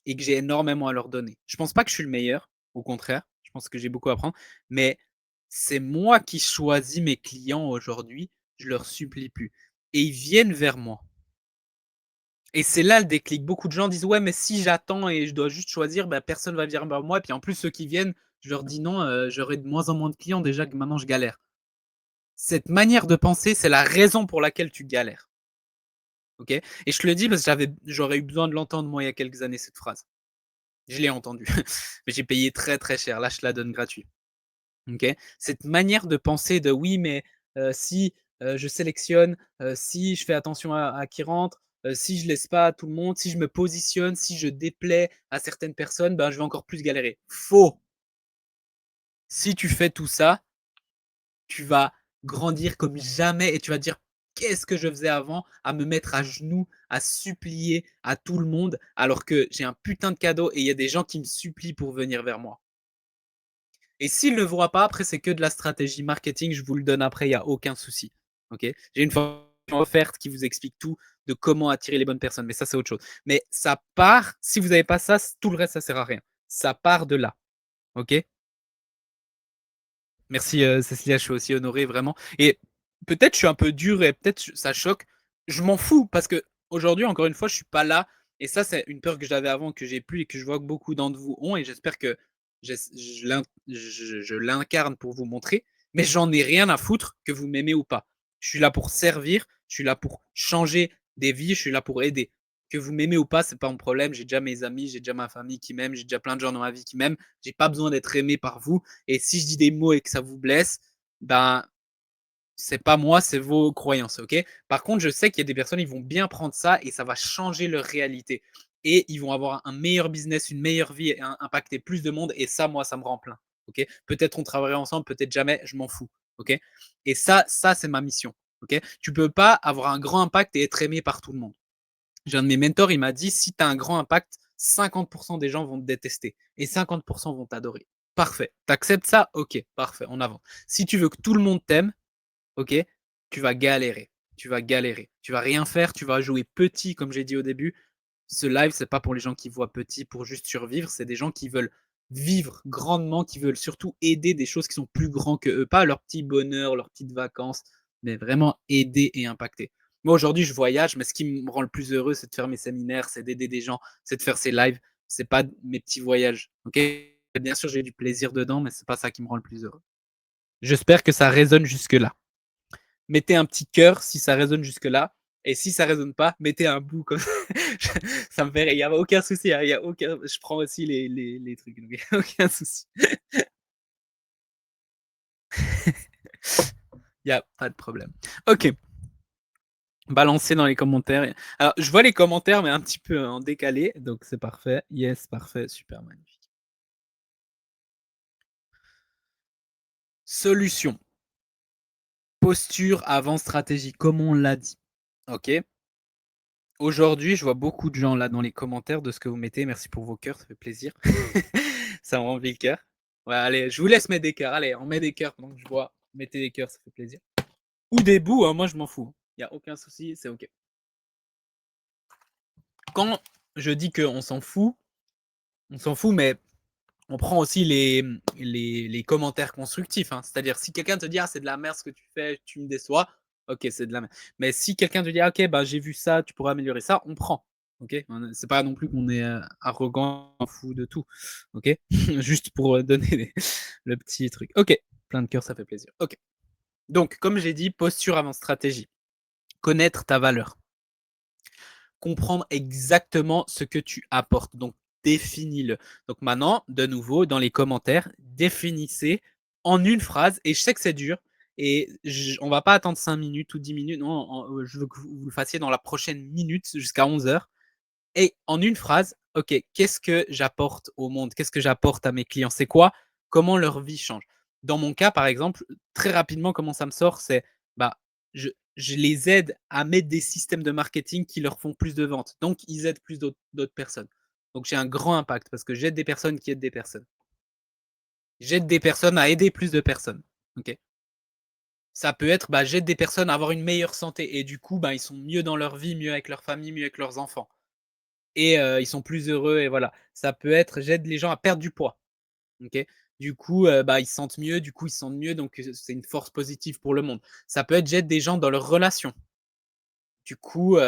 et que j'ai énormément à leur donner. Je pense pas que je suis le meilleur, au contraire, je pense que j'ai beaucoup à apprendre, mais c'est moi qui choisis mes clients aujourd'hui, je leur supplie plus. Et ils viennent vers moi. Et c'est là le déclic. Beaucoup de gens disent ouais, mais si j'attends et je dois juste choisir, bah, personne va venir vers moi. Et puis en plus, ceux qui viennent, je leur dis non, j'aurai de moins en moins de clients déjà que maintenant je galère. Cette manière de penser, c'est la raison pour laquelle tu galères. Ok? Et je te le dis parce que j'aurais eu besoin de l'entendre moi il y a quelques années cette phrase. Je l'ai entendue, mais j'ai payé très très cher. Là, je te la donne gratuit. Ok? Cette manière de penser de oui, mais si je sélectionne, si je fais attention à qui rentre, si je laisse pas tout le monde, si je me positionne, si je déplais à certaines personnes, ben, je vais encore plus galérer. Faux. Si tu fais tout ça, tu vas grandir comme jamais et tu vas dire qu'est-ce que je faisais avant à me mettre à genoux, à supplier à tout le monde alors que j'ai un putain de cadeau et il y a des gens qui me supplient pour venir vers moi. Et s'il ne le voit pas, après, c'est que de la stratégie marketing. Je vous le donne après, il n'y a aucun souci. Okay, j'ai une formation offerte qui vous explique tout de comment attirer les bonnes personnes. Mais ça, c'est autre chose. Mais ça part, si vous n'avez pas ça, tout le reste, ça ne sert à rien. Ça part de là. OK? Merci, Cécilia. Je suis aussi honoré, vraiment. Et peut-être je suis un peu dur et peut-être ça choque. Je m'en fous parce que aujourd'hui, encore une fois, je ne suis pas là. Et ça, c'est une peur que j'avais avant, que j'ai plus et que je vois que beaucoup d'entre vous ont. Et j'espère que je l'incarne pour vous montrer. Mais j'en ai rien à foutre que vous m'aimez ou pas. Je suis là pour servir. Je suis là pour changer des vies. Je suis là pour aider. Que vous m'aimez ou pas, c'est pas mon problème. J'ai déjà mes amis, j'ai déjà ma famille qui m'aime, j'ai déjà plein de gens dans ma vie qui m'aiment. J'ai pas besoin d'être aimé par vous. Et si je dis des mots et que ça vous blesse, ben c'est pas moi, c'est vos croyances, ok? Par contre, je sais qu'il y a des personnes, ils vont bien prendre ça et ça va changer leur réalité. Et ils vont avoir un meilleur business, une meilleure vie et impacter plus de monde. Et ça, moi, ça me rend plein. Ok? Peut-être on travaillera ensemble, peut-être jamais, je m'en fous. Ok? Et ça c'est ma mission. Ok? Tu peux pas avoir un grand impact et être aimé par tout le monde. J'ai un de mes mentors, il m'a dit si tu as un grand impact, 50% des gens vont te détester et 50% vont t'adorer. Parfait. T'acceptes ça? Ok, parfait, on avance. Si tu veux que tout le monde t'aime, ok, tu vas galérer. Tu vas galérer. Tu vas rien faire, tu vas jouer petit, comme j'ai dit au début. Ce live, c'est pas pour les gens qui voient petit pour juste survivre, c'est des gens qui veulent vivre grandement, qui veulent surtout aider des choses qui sont plus grands que eux, pas leur petit bonheur, leurs petites vacances, mais vraiment aider et impacter. Moi, aujourd'hui, je voyage, mais ce qui me rend le plus heureux, c'est de faire mes séminaires, c'est d'aider des gens, c'est de faire ces lives, c'est pas mes petits voyages. Ok? Bien sûr, j'ai du plaisir dedans, mais c'est pas ça qui me rend le plus heureux. J'espère que ça résonne jusque-là. Mettez un petit cœur si ça résonne jusque-là. Et si ça résonne pas, mettez un bout comme ça. Ça me fait rire. Il n'y a aucun souci. Hein. Y a aucun... Je prends aussi les trucs. Il n'y a aucun souci. Il n'y a pas de problème. Ok. Balancez dans les commentaires. Alors, je vois les commentaires, mais un petit peu en décalé, donc c'est parfait. Yes, parfait, super magnifique. Solution. Posture avant stratégie, comme on l'a dit. Ok. Aujourd'hui, je vois beaucoup de gens là dans les commentaires de ce que vous mettez. Merci pour vos cœurs, ça fait plaisir. Ça me remplit le cœur. Ouais, allez, je vous laisse mettre des cœurs. Allez, on met des cœurs pendant que je vois. Mettez des cœurs, ça fait plaisir. Ou des bouts, hein, moi je m'en fous. Il n'y a aucun souci, c'est ok. Quand je dis qu'on on s'en fout, mais on prend aussi les commentaires constructifs. Hein. C'est-à-dire, si quelqu'un te dit ah, c'est de la merde ce que tu fais, tu me déçois, ok, c'est de la merde. Mais si quelqu'un te dit ah, ok, bah, j'ai vu ça, tu pourrais améliorer ça, on prend. Ok, c'est pas non plus qu'on est arrogant, fou de tout. Ok, juste pour donner le petit truc. Ok, plein de cœur, ça fait plaisir. Ok. Donc, comme j'ai dit, posture avant stratégie. Connaître ta valeur. Comprendre exactement ce que tu apportes. Donc, définis-le. Donc, maintenant, de nouveau, dans les commentaires, définissez en une phrase. Et je sais que c'est dur. Et on va pas attendre 5 minutes ou 10 minutes. Non, je veux que vous le fassiez dans la prochaine minute jusqu'à 11 heures. Et en une phrase, OK, qu'est-ce que j'apporte au monde? Qu'est-ce que j'apporte à mes clients? C'est quoi? Comment leur vie change? Dans mon cas, par exemple, très rapidement, comment ça me sort, c'est bah, je les aide à mettre des systèmes de marketing qui leur font plus de ventes. Donc, ils aident plus d'autres personnes. Donc, j'ai un grand impact parce que j'aide des personnes qui aident des personnes. J'aide des personnes à aider plus de personnes. OK. Ça peut être, bah, j'aide des personnes à avoir une meilleure santé et du coup, bah, ils sont mieux dans leur vie, mieux avec leur famille, mieux avec leurs enfants. Et ils sont plus heureux et voilà. Ça peut être j'aide les gens à perdre du poids, OK? Du coup, bah, ils se sentent mieux, du coup, ils se sentent mieux, donc c'est une force positive pour le monde. Ça peut être j'aide des gens dans leurs relations. Du coup,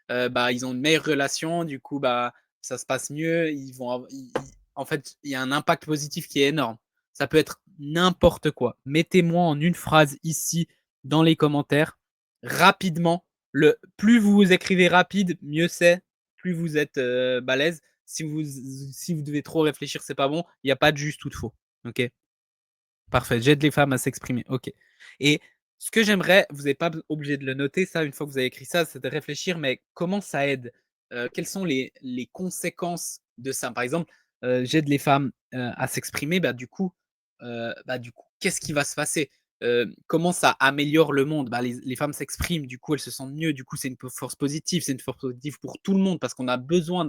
bah, ils ont une meilleure relation, du coup, bah, ça se passe mieux, ils vont av ils en fait, il y a un impact positif qui est énorme. Ça peut être n'importe quoi. Mettez-moi en une phrase ici dans les commentaires, rapidement. Le plus vous écrivez rapide, mieux c'est, plus vous êtes, balèze. Si vous devez trop réfléchir, c'est pas bon. Il y a pas de juste ou de faux. OK? Parfait, j'aide les femmes à s'exprimer. OK. Et ce que j'aimerais, vous n'êtes pas obligé de le noter ça, une fois que vous avez écrit ça, c'est de réfléchir, mais comment ça aide? Quelles sont les conséquences de ça? Par exemple, j'aide les femmes, à s'exprimer, du coup, qu'est-ce qui va se passer? Comment ça améliore le monde? Bah, les femmes s'expriment, du coup, elles se sentent mieux, du coup, c'est une force positive, c'est une force positive pour tout le monde parce qu'on a besoin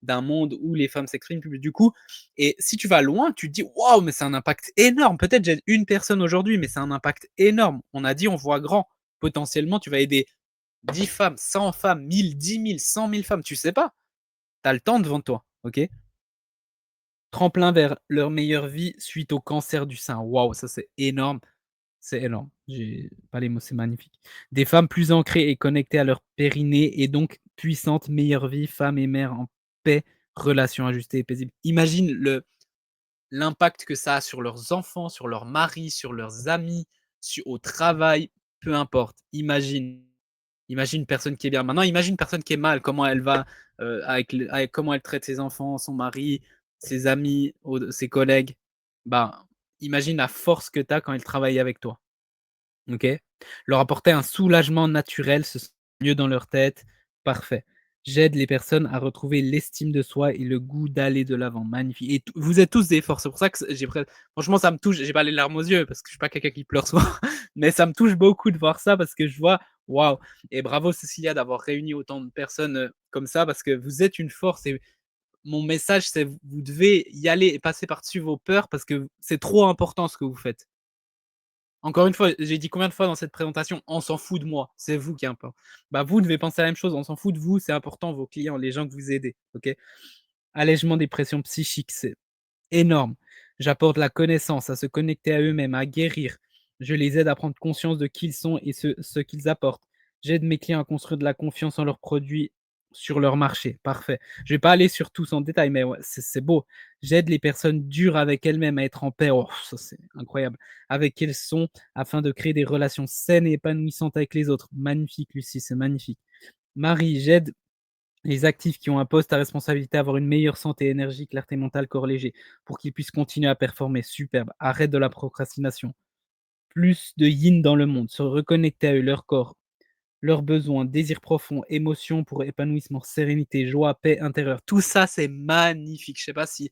d'un monde où les femmes s'expriment plus. Du coup, et si tu vas loin, tu te dis: «Waouh, mais c'est un impact énorme». Peut-être j'aide une personne aujourd'hui, mais c'est un impact énorme. On a dit: «On voit grand». Potentiellement, tu vas aider 10 femmes, 100 femmes, 1000, 10 000, 100 000 femmes, tu sais pas. Tu as le temps devant toi, OK? Tremplin vers leur meilleure vie suite au cancer du sein. Waouh, ça c'est énorme, c'est énorme. J'ai pas les mots, c'est magnifique. Des femmes plus ancrées et connectées à leur périnée et donc puissantes, meilleure vie, femmes et mères en paix, relations ajustées et paisibles. Imagine l'impact que ça a sur leurs enfants, sur leurs maris, sur leurs amis, au travail, peu importe. Imagine une personne qui est bien. Maintenant, imagine une personne qui est mal, comment elle va, avec comment elle traite ses enfants, son mari, ses amis, ses collègues. Ben, imagine la force que tu as quand elle travaille avec toi. OK? Leur apporter un soulagement naturel, se sentent mieux dans leur tête, parfait. J'aide les personnes à retrouver l'estime de soi et le goût d'aller de l'avant. Magnifique et vous êtes tous des forces. C'est pour ça que j'ai franchement, ça me touche. J'ai pas les larmes aux yeux parce que je suis pas quelqu'un qui pleure souvent, mais ça me touche beaucoup de voir ça parce que je vois waouh et bravo Cécilia d'avoir réuni autant de personnes, comme ça parce que vous êtes une force et mon message, c'est vous devez y aller et passer par-dessus vos peurs parce que c'est trop important ce que vous faites. Encore une fois, j'ai dit combien de fois dans cette présentation: «On s'en fout de moi», c'est vous qui importe. Bah, vous devez penser à la même chose, on s'en fout de vous, c'est important vos clients, les gens que vous aidez, OK? Allègement des pressions psychiques, c'est énorme. J'apporte la connaissance, à se connecter à eux-mêmes, à guérir. Je les aide à prendre conscience de qui ils sont et ce qu'ils apportent. J'aide mes clients à construire de la confiance en leurs produits sur leur marché. Parfait. Je vais pas aller sur tous en détail, mais ouais, c'est beau. J'aide les personnes dures avec elles-mêmes à être en paix. Oh, ça c'est incroyable. Avec qui elles sont, afin de créer des relations saines et épanouissantes avec les autres. Magnifique, Lucie, c'est magnifique. Marie, j'aide les actifs qui ont un poste à responsabilité à avoir une meilleure santé, énergie, clarté mentale, corps léger, pour qu'ils puissent continuer à performer. Superbe. Arrête de la procrastination. Plus de yin dans le monde, se reconnecter à eux, leur corps. leurs besoins, désirs profonds, émotions pour épanouissement, sérénité, joie, paix intérieure. Tout ça, c'est magnifique. Je sais pas si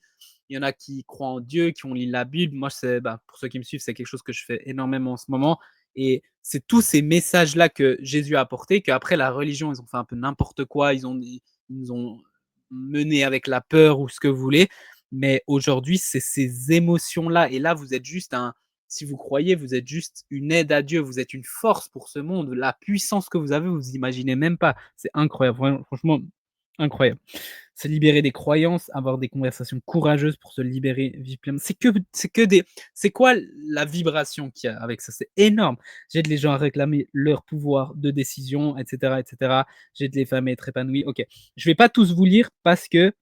il y en a qui croient en Dieu, qui ont lu la Bible. Moi, c'est, pour ceux qui me suivent, c'est quelque chose que je fais énormément en ce moment. Et c'est tous ces messages-là que Jésus a apportés, qu'après la religion, ils ont fait un peu n'importe quoi, ils nous ont mené avec la peur ou ce que vous voulez. Mais aujourd'hui, c'est ces émotions-là. Et là, vous êtes juste si vous croyez, vous êtes juste une aide à Dieu, vous êtes une force pour ce monde. La puissance que vous avez, vous imaginez même pas. C'est incroyable, franchement, incroyable. Se libérer des croyances, avoir des conversations courageuses pour se libérer, vivre pleinement. C'est quoi la vibration qu'il y a avec ça? C'est énorme. J'aide les gens à réclamer leur pouvoir de décision, etc., etc. J'aide les femmes à être épanouies. Ok, je vais pas tous vous lire parce que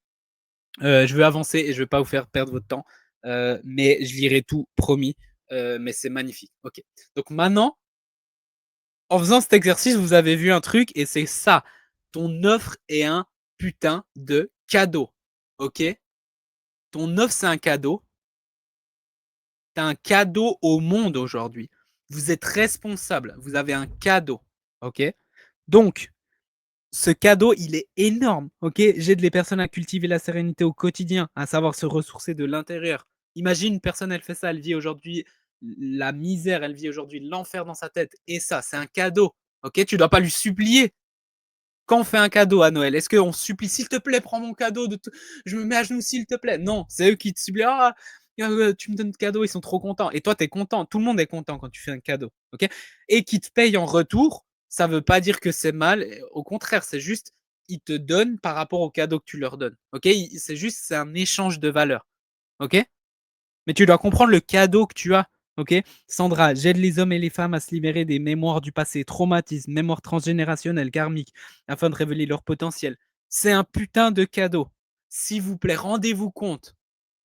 je veux avancer et je veux pas vous faire perdre votre temps, mais je lirai tout, promis. Mais c'est magnifique. Ok. Donc maintenant, en faisant cet exercice, vous avez vu un truc et c'est ça. Ton offre est un putain de cadeau. Ok? Ton offre, c'est un cadeau. T'as un cadeau au monde aujourd'hui. Vous êtes responsable. Vous avez un cadeau. Ok? Donc, ce cadeau, il est énorme. Ok? J'aide les personnes à cultiver la sérénité au quotidien, à savoir se ressourcer de l'intérieur. Imagine une personne, elle fait ça, elle vit aujourd'hui la misère, elle vit aujourd'hui l'enfer dans sa tête. Et ça, c'est un cadeau. Ok? Tu dois pas lui supplier. Quand on fait un cadeau à Noël, est-ce qu'on supplie, s'il te plaît, prends mon cadeau, je me mets à genoux, s'il te plaît? Non, c'est eux qui te supplient. Ah, tu me donnes le cadeau, ils sont trop contents. Et toi, tu es content. Tout le monde est content quand tu fais un cadeau. Ok? Et qui te paye en retour, ça veut pas dire que c'est mal. Au contraire, c'est juste, ils te donnent par rapport au cadeau que tu leur donnes. Ok? C'est juste, c'est un échange de valeurs. Ok? Mais tu dois comprendre le cadeau que tu as. Ok? Sandra, j'aide les hommes et les femmes à se libérer des mémoires du passé, traumatismes, mémoires transgénérationnelles, karmiques, afin de révéler leur potentiel. C'est un putain de cadeau. S'il vous plaît, rendez-vous compte.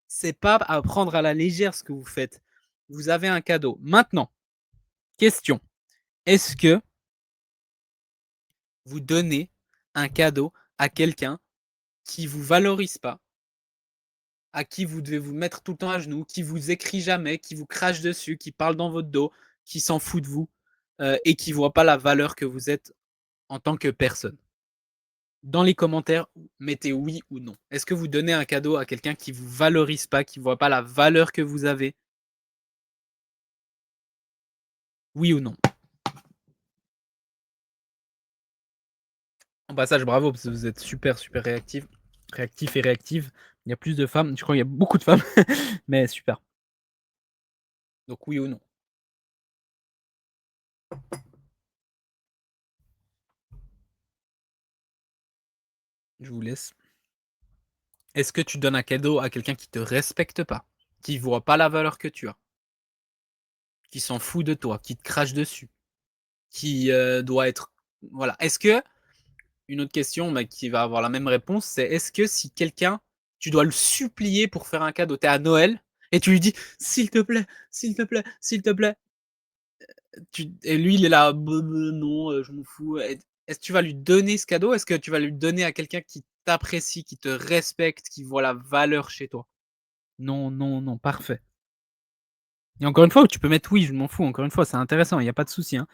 C'est pas à prendre à la légère ce que vous faites. Vous avez un cadeau. Maintenant, question. Est-ce que vous donnez un cadeau à quelqu'un qui vous valorise pas, à qui vous devez vous mettre tout le temps à genoux, qui vous écrit jamais, qui vous crache dessus, qui parle dans votre dos, qui s'en fout de vous et qui voit pas la valeur que vous êtes en tant que personne? Dans les commentaires, mettez oui ou non. Est-ce que vous donnez un cadeau à quelqu'un qui vous valorise pas, qui voit pas la valeur que vous avez? Oui ou non? En passage, bravo, parce que vous êtes super, super réactif et réactive. Il y a plus de femmes, je crois qu'il y a beaucoup de femmes, mais super. Donc oui ou non? Je vous laisse. Est-ce que tu donnes un cadeau à quelqu'un qui te respecte pas, qui voit pas la valeur que tu as, qui s'en fout de toi, qui te crache dessus, qui doit être... Voilà. Est-ce que, une autre question, mais qui va avoir la même réponse, c'est est-ce que si quelqu'un, tu dois le supplier pour faire un cadeau, tu es à Noël, et tu lui dis, s'il te plaît, s'il te plaît, s'il te plaît, et lui, il est là, non, je m'en fous. Est-ce que tu vas lui donner ce cadeau? Est-ce que tu vas lui donner à quelqu'un qui t'apprécie, qui te respecte, qui voit la valeur chez toi? Non, non, non, parfait. Et encore une fois, tu peux mettre oui, je m'en fous. Encore une fois, c'est intéressant, il n'y a pas de souci. Hein.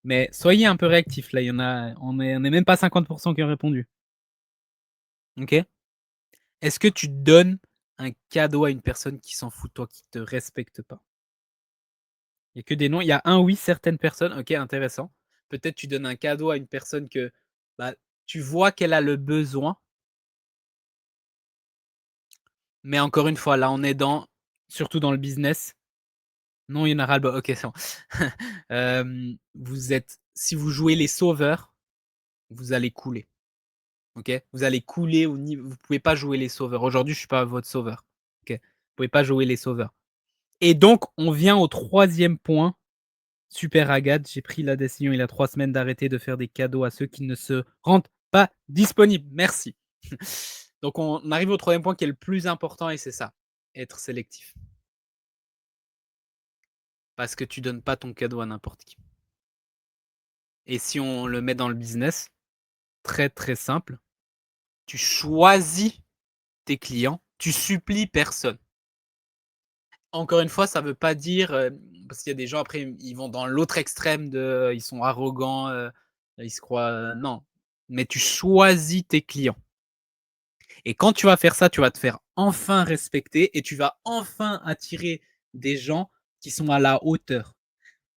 Mais soyez un peu réactifs. Là, il y en a, on est même pas 50% qui ont répondu. Ok? Est-ce que tu donnes un cadeau à une personne qui s'en fout de toi, qui te respecte pas? Il y a que des noms. Il y a un oui, certaines personnes. Ok, intéressant. Peut-être tu donnes un cadeau à une personne que bah, tu vois qu'elle a le besoin. Mais encore une fois, là, on est surtout dans le business. Non, il y en a ras-le-bas. Ok, c'est bon. Si vous jouez les sauveurs, vous allez couler. Ok? Vous allez couler au niveau. Vous pouvez pas jouer les sauveurs. Aujourd'hui, je suis pas votre sauveur. Ok? Vous pouvez pas jouer les sauveurs. Et donc, on vient au troisième point. Super Agathe, j'ai pris la décision il y a 3 semaines d'arrêter de faire des cadeaux à ceux qui ne se rendent pas disponibles. Merci. Donc, on arrive au troisième point qui est le plus important et c'est ça. Être sélectif. Parce que tu donnes pas ton cadeau à n'importe qui. Et si on le met dans le business, très très simple, tu choisis tes clients, tu supplies personne. Encore une fois, ça veut pas dire, parce qu'il y a des gens après, ils vont dans l'autre extrême de, ils sont arrogants, Ils se croient, non. Mais tu choisis tes clients. Et quand tu vas faire ça, tu vas te faire enfin respecter et tu vas enfin attirer des gens qui sont à la hauteur.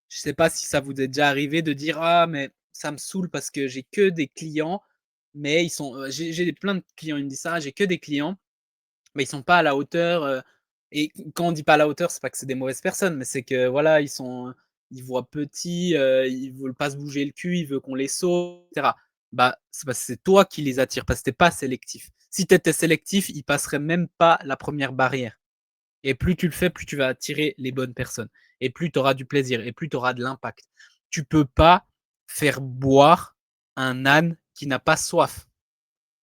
Je sais pas si ça vous est déjà arrivé de dire: «Ah mais ça me saoule parce que j'ai que des clients, mais ils sont, j'ai plein de clients, ils me disent ça: "Ah, j'ai que des clients, mais ils sont pas à la hauteur", et quand on dit pas à la hauteur, c'est pas que c'est des mauvaises personnes, mais c'est que voilà, ils voient petit, ils veulent pas se bouger le cul, ils veulent qu'on les sauve et cetera. Bah, c'est parce que c'est toi qui les attires, parce que tu es pas sélectif. Si tu étais sélectif, ils passeraient même pas la première barrière et plus tu le fais, plus tu vas attirer les bonnes personnes et plus tu auras du plaisir et plus tu auras de l'impact. Tu peux pas faire boire un âne qui n'a pas soif.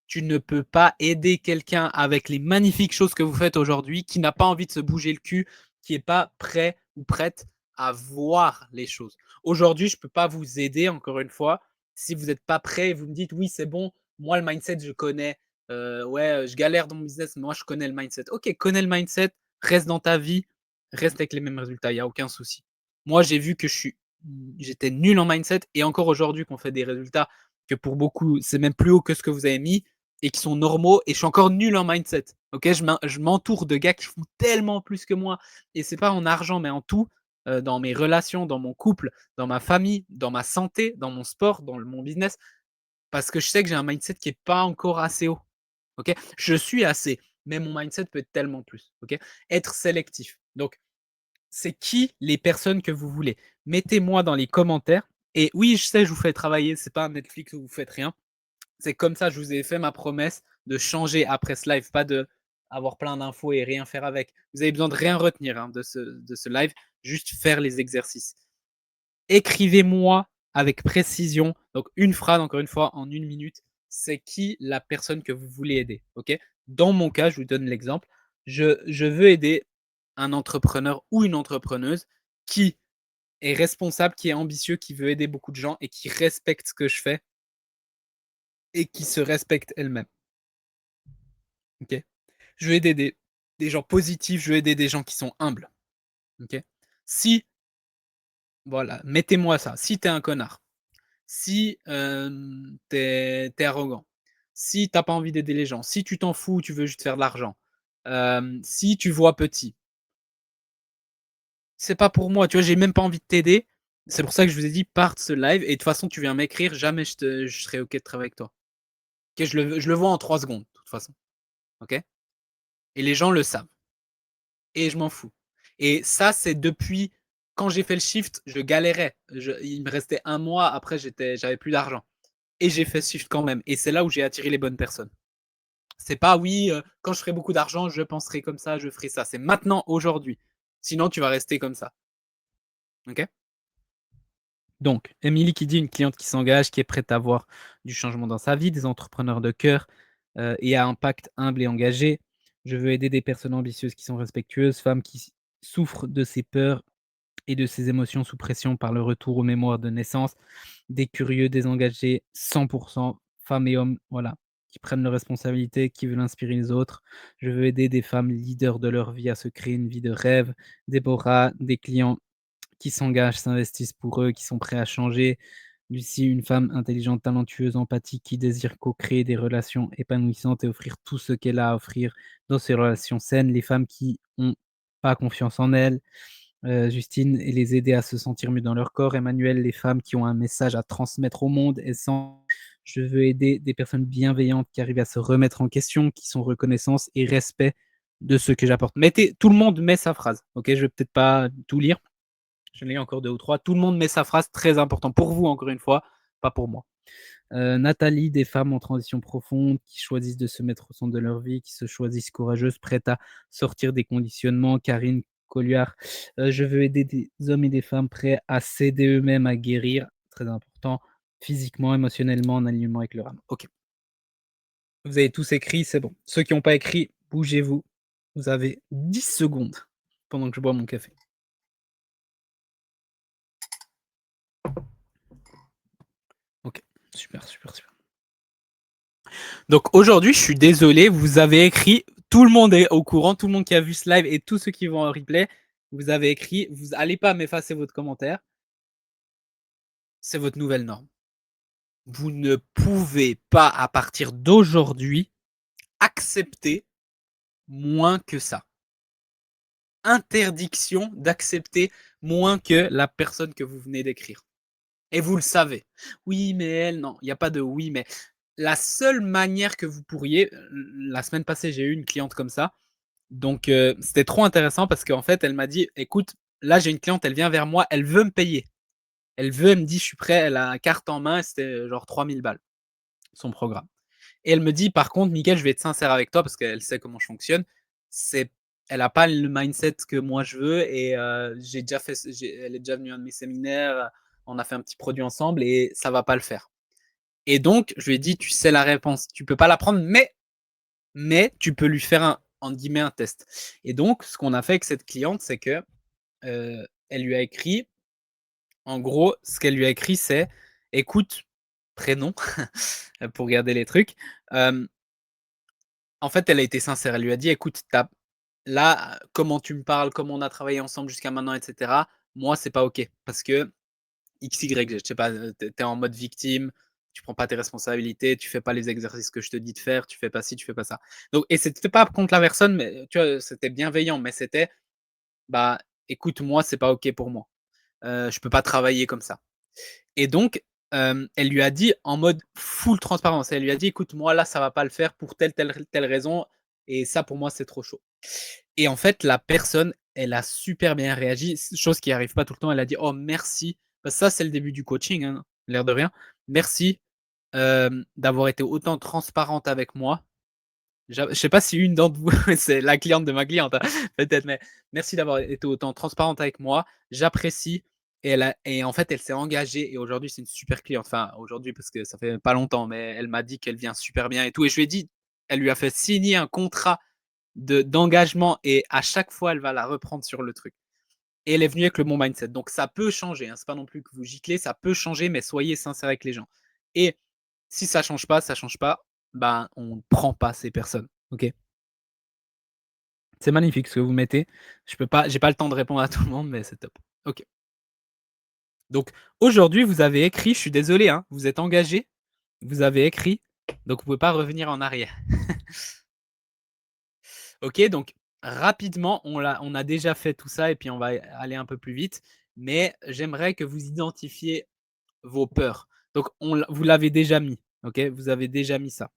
Tu ne peux pas aider quelqu'un avec les magnifiques choses que vous faites aujourd'hui, qui n'a pas envie de se bouger le cul, qui n'est pas prêt ou prête à voir les choses. Aujourd'hui, je ne peux pas vous aider, encore une fois, si vous n'êtes pas prêt et vous me dites oui, c'est bon, moi le mindset, je connais. Ouais, je galère dans mon business, mais moi je connais le mindset. Ok, connais le mindset, reste dans ta vie, reste avec les mêmes résultats, il n'y a aucun souci. Moi, j'ai vu que j'étais nul en mindset et encore aujourd'hui qu'on fait des résultats que pour beaucoup, c'est même plus haut que ce que vous avez mis et qui sont normaux et je suis encore nul en mindset. Ok, je m'entoure de gars qui font tellement plus que moi et c'est pas en argent mais en tout, dans mes relations, dans mon couple, dans ma famille, dans ma santé, dans mon sport, dans mon business, parce que je sais que j'ai un mindset qui est pas encore assez haut. Ok, je suis assez, mais mon mindset peut être tellement plus. Ok, être sélectif. Donc, c'est qui les personnes que vous voulez. Mettez-moi dans les commentaires. Et oui, je sais, je vous fais travailler. C'est pas un Netflix où vous faites rien. C'est comme ça, je vous ai fait ma promesse de changer après ce live, pas de avoir plein d'infos et rien faire avec. Vous avez besoin de rien retenir hein, de ce live, juste faire les exercices. Écrivez-moi avec précision, donc une phrase, encore une fois, en 1 minute, c'est qui la personne que vous voulez aider. Ok. Dans mon cas, je vous donne l'exemple, je veux aider un entrepreneur ou une entrepreneuse qui est responsable, qui est ambitieux, qui veut aider beaucoup de gens et qui respecte ce que je fais et qui se respecte elle-même. Ok. Je veux aider des gens positifs, je veux aider des gens qui sont humbles. Ok. Si, voilà, mettez-moi ça. Si tu es un connard, si tu es arrogant, si tu pas envie d'aider les gens, si tu t'en fous, tu veux juste faire de l'argent, si tu vois petit, c'est pas pour moi, tu vois? J'ai même pas envie de t'aider. C'est pour ça que je vous ai dit: «Parte ce live» et de toute façon, tu viens m'écrire, jamais je serai OK de travailler avec toi. OK? Je le vois en 3 secondes, de toute façon. OK? Et les gens le savent et je m'en fous. Et ça, c'est depuis quand j'ai fait le shift, je galérais. Il me restait 1 mois, après j'avais plus d'argent et j'ai fait ce shift quand même et c'est là où j'ai attiré les bonnes personnes. C'est pas: «Oui, quand je ferai beaucoup d'argent, je penserai comme ça, je ferai ça». C'est maintenant, aujourd'hui. Sinon, tu vas rester comme ça. OK? Donc, Émilie qui dit: «Une cliente qui s'engage, qui est prête à voir du changement dans sa vie, des entrepreneurs de cœur, et à impact, humble et engagé. Je veux aider des personnes ambitieuses qui sont respectueuses, femmes qui souffrent de ses peurs et de ses émotions sous pression par le retour aux mémoires de naissance, des curieux, des engagés 100 femmes et hommes, voilà, qui prennent leurs responsabilités, qui veulent inspirer les autres. Je veux aider des femmes leaders de leur vie à se créer une vie de rêve, Déborah, des clients qui s'engagent, s'investissent pour eux, qui sont prêts à changer. Lucie, une femme intelligente, talentueuse, empathique, qui désire co-créer des relations épanouissantes et offrir tout ce qu'elle a à offrir dans ces relations saines. Les femmes qui ont pas confiance en elles. Justine, et les aider à se sentir mieux dans leur corps. Emmanuel, les femmes qui ont un message à transmettre au monde. Et sans, je veux aider des personnes bienveillantes qui arrivent à se remettre en question, qui sont reconnaissance et respect de ce que j'apporte. Mettez, tout le monde met sa phrase. Ok, je vais peut-être pas tout lire. Je l'ai encore 2 ou 3. Tout le monde met sa phrase, très important pour vous, encore une fois, pas pour moi. Nathalie, des femmes en transition profonde qui choisissent de se mettre au centre de leur vie, qui se choisissent courageuses, prêtes à sortir des conditionnements. Karine Colliard, je veux aider des hommes et des femmes prêts à s'aider eux-mêmes à guérir, très important, physiquement, émotionnellement, en alignement avec leur âme. OK. Vous avez tous écrit, c'est bon. Ceux qui n'ont pas écrit, bougez-vous. Vous avez 10 secondes pendant que je bois mon café. OK, super, super, super. Donc aujourd'hui, je suis désolé, vous avez écrit, tout le monde est au courant, tout le monde qui a vu ce live et tous ceux qui vont en replay, vous avez écrit, vous n'allez pas m'effacer votre commentaire, c'est votre nouvelle norme. vous ne pouvez pas, à partir d'aujourd'hui, accepter moins que ça. Interdiction d'accepter moins que la personne que vous venez d'écrire. Et vous le savez. Oui, mais elle, non, il n'y a pas de oui, mais la seule manière que vous pourriez, la semaine passée, j'ai eu une cliente comme ça. Donc, c'était trop intéressant parce qu'en fait, elle m'a dit, écoute, là, j'ai une cliente, elle vient vers moi, elle veut me payer. Elle me dit, je suis prêt, elle a la carte en main, c'était genre 3000 balles, son programme. Et elle me dit, par contre, Mickaël, je vais être sincère avec toi parce qu'elle sait comment je fonctionne. Elle n'a pas le mindset que moi je veux et elle est déjà venue à un de mes séminaires, on a fait un petit produit ensemble et ça va pas le faire. Et donc, je lui ai dit, tu sais la réponse, tu peux pas la prendre, mais tu peux lui faire un test. Et donc, ce qu'on a fait avec cette cliente, c'est que elle lui a écrit, en gros, ce qu'elle lui a écrit, c'est, écoute, prénom, pour garder les trucs. En fait, elle a été sincère. Elle lui a dit, écoute, là, comment tu me parles, comment on a travaillé ensemble jusqu'à maintenant, etc. Moi, c'est pas OK. Parce que X, Y, Z, je sais pas, tu es en mode victime, tu prends pas tes responsabilités, tu fais pas les exercices que je te dis de faire, tu fais pas ci, tu fais pas ça. Donc, et c'était pas contre la personne, mais tu vois, c'était bienveillant, mais c'était, bah, écoute, moi, c'est pas OK pour moi. Je peux pas travailler comme ça. Et donc, elle lui a dit en mode full transparence. Elle lui a dit, écoute, moi, là, ça va pas le faire pour telle raison. Et ça, pour moi, c'est trop chaud. Et en fait, la personne, elle a super bien réagi, chose qui arrive pas tout le temps. Elle a dit, oh, merci. Parce que ça, c'est le début du coaching, hein, l'air de rien. Merci d'avoir été autant transparente avec moi. Je sais pas si une d'entre vous, c'est la cliente de ma cliente, hein, peut-être, mais merci d'avoir été autant transparente avec moi. J'apprécie. Et en fait, elle s'est engagée et aujourd'hui, c'est une super cliente. Enfin, aujourd'hui, parce que ça fait pas longtemps, mais elle m'a dit qu'elle vient super bien et tout. Et je lui ai dit, elle lui a fait signer un contrat d'engagement et à chaque fois, elle va la reprendre sur le truc. Et elle est venue avec le bon mindset. Donc, ça peut changer. Hein. C'est pas non plus que vous giclez, ça peut changer, mais soyez sincère avec les gens. Et si ça change pas, ben, on ne prend pas ces personnes. OK? C'est magnifique ce que vous mettez. J'ai pas le temps de répondre à tout le monde, mais c'est top. OK. Donc aujourd'hui, vous avez écrit, je suis désolé, hein, vous êtes engagé, vous avez écrit, donc vous pouvez pas revenir en arrière. OK, donc rapidement, on a déjà fait tout ça et puis on va aller un peu plus vite, mais j'aimerais que vous identifiez vos peurs. Donc vous l'avez déjà mis, OK? Vous avez déjà mis ça.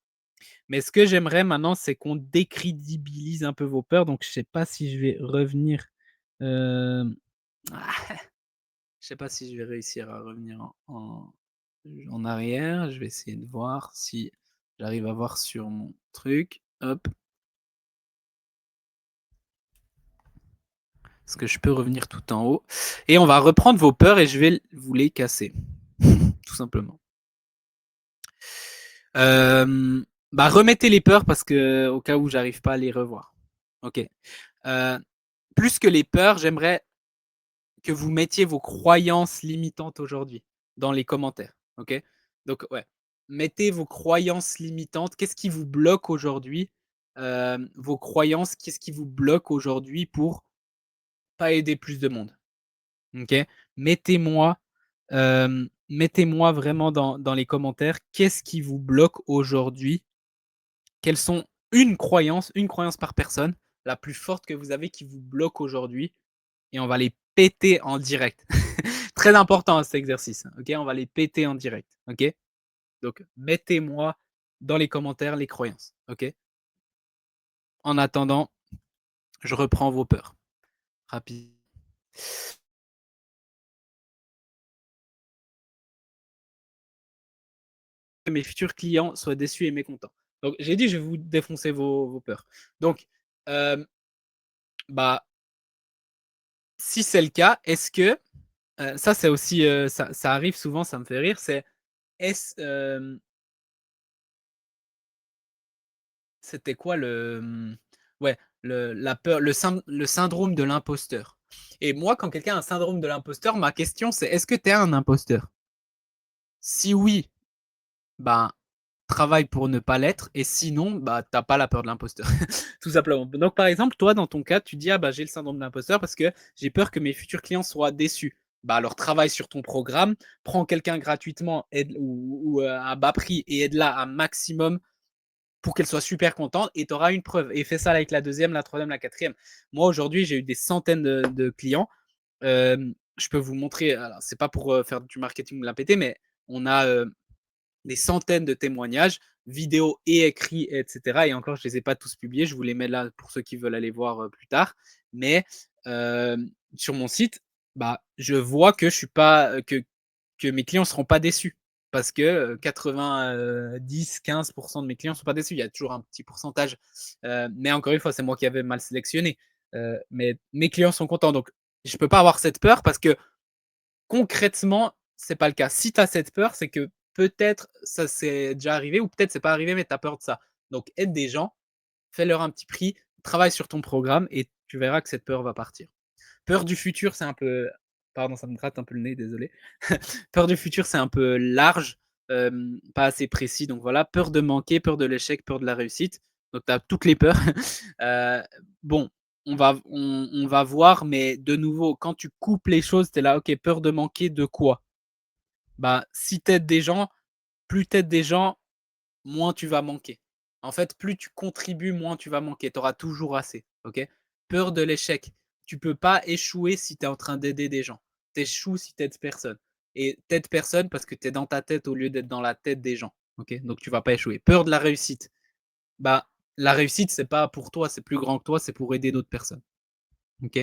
Mais ce que j'aimerais maintenant, c'est qu'on décrédibilise un peu vos peurs. Donc, je sais pas si je vais revenir. Je sais pas si je vais réussir à revenir en arrière. Je vais essayer de voir si j'arrive à voir sur mon truc. Hop. Est-ce que je peux revenir tout en haut? Et on va reprendre vos peurs et je vais vous les casser. Tout simplement. Remettez les peurs parce que au cas où j'arrive pas à les revoir. OK. Plus que les peurs, j'aimerais que vous mettiez vos croyances limitantes aujourd'hui dans les commentaires. OK? Donc, ouais, mettez vos croyances limitantes. Qu'est-ce qui vous bloque aujourd'hui? Vos croyances, qu'est-ce qui vous bloque aujourd'hui pour pas aider plus de monde? OK? Mettez-moi mettez-moi vraiment dans les commentaires, qu'est-ce qui vous bloque aujourd'hui? Quelles sont une croyance par personne, la plus forte que vous avez qui vous bloque aujourd'hui? Et on va les péter en direct. Très important cet exercice. Ok, on va les péter en direct. Ok, donc mettez-moi dans les commentaires les croyances. Ok. En attendant, je reprends vos peurs. Rapide. Que mes futurs clients soient déçus et mécontents. Donc j'ai dit je vais vous défoncer vos peurs. Donc si c'est le cas, est-ce que ça c'est aussi ça arrive souvent, ça me fait rire, c'est est-ce c'était quoi ouais, la peur, le syndrome de l'imposteur. Et moi, quand quelqu'un a un syndrome de l'imposteur, ma question c'est est-ce que tu es un imposteur? Si oui, ben, travaille pour ne pas l'être et sinon, bah, tu pas la peur de l'imposteur. Tout simplement. Donc par exemple, toi, dans ton cas, tu dis: «Ah bah, j'ai le syndrome de l'imposteur parce que j'ai peur que mes futurs clients soient déçus». bah alors travaille sur ton programme, prends quelqu'un gratuitement ou à bas prix et aide-la un maximum pour qu'elle soit super contente et tu auras une preuve. Et fais ça avec la deuxième, la troisième, la quatrième. Moi, aujourd'hui, j'ai eu des centaines de clients. Je peux vous montrer, c'est pas pour faire du marketing ou la péter, mais on a des centaines de témoignages, vidéos et écrits, etc. Et encore, je les ai pas tous publiés. Je vous les mets là pour ceux qui veulent aller voir plus tard. Mais sur mon site, bah, je vois que je suis pas que mes clients seront pas déçus parce que 90-15% de mes clients sont pas déçus. Il y a toujours un petit pourcentage, mais encore une fois, c'est moi qui avais mal sélectionné. Mais mes clients sont contents, donc je peux pas avoir cette peur parce que concrètement, c'est pas le cas. Si tu as cette peur, c'est que peut-être ça s'est déjà arrivé ou peut-être c'est pas arrivé, mais tu as peur de ça. Donc aide des gens, fais-leur un petit prix, travaille sur ton programme et tu verras que cette peur va partir. Peur du futur, c'est un peu. Pardon, ça me gratte un peu le nez, désolé. Peur du futur, c'est un peu large, pas assez précis. Donc voilà, peur de manquer, peur de l'échec, peur de la réussite. Donc tu as toutes les peurs. Bon, on va voir, mais de nouveau, quand tu coupes les choses, tu es là, ok, peur de manquer de quoi? Bah, si tu aides des gens, plus tu aides des gens, moins tu vas manquer. En fait, plus tu contribues, moins tu vas manquer. Tu auras toujours assez. Ok. Peur de l'échec. Tu peux pas échouer si tu es en train d'aider des gens. Tu échoues si tu aides personne. Et tu personne parce que tu es dans ta tête au lieu d'être dans la tête des gens. Ok. Donc tu vas pas échouer. Peur de la réussite. Bah, la réussite, c'est pas pour toi, c'est plus grand que toi, c'est pour aider d'autres personnes. Ok.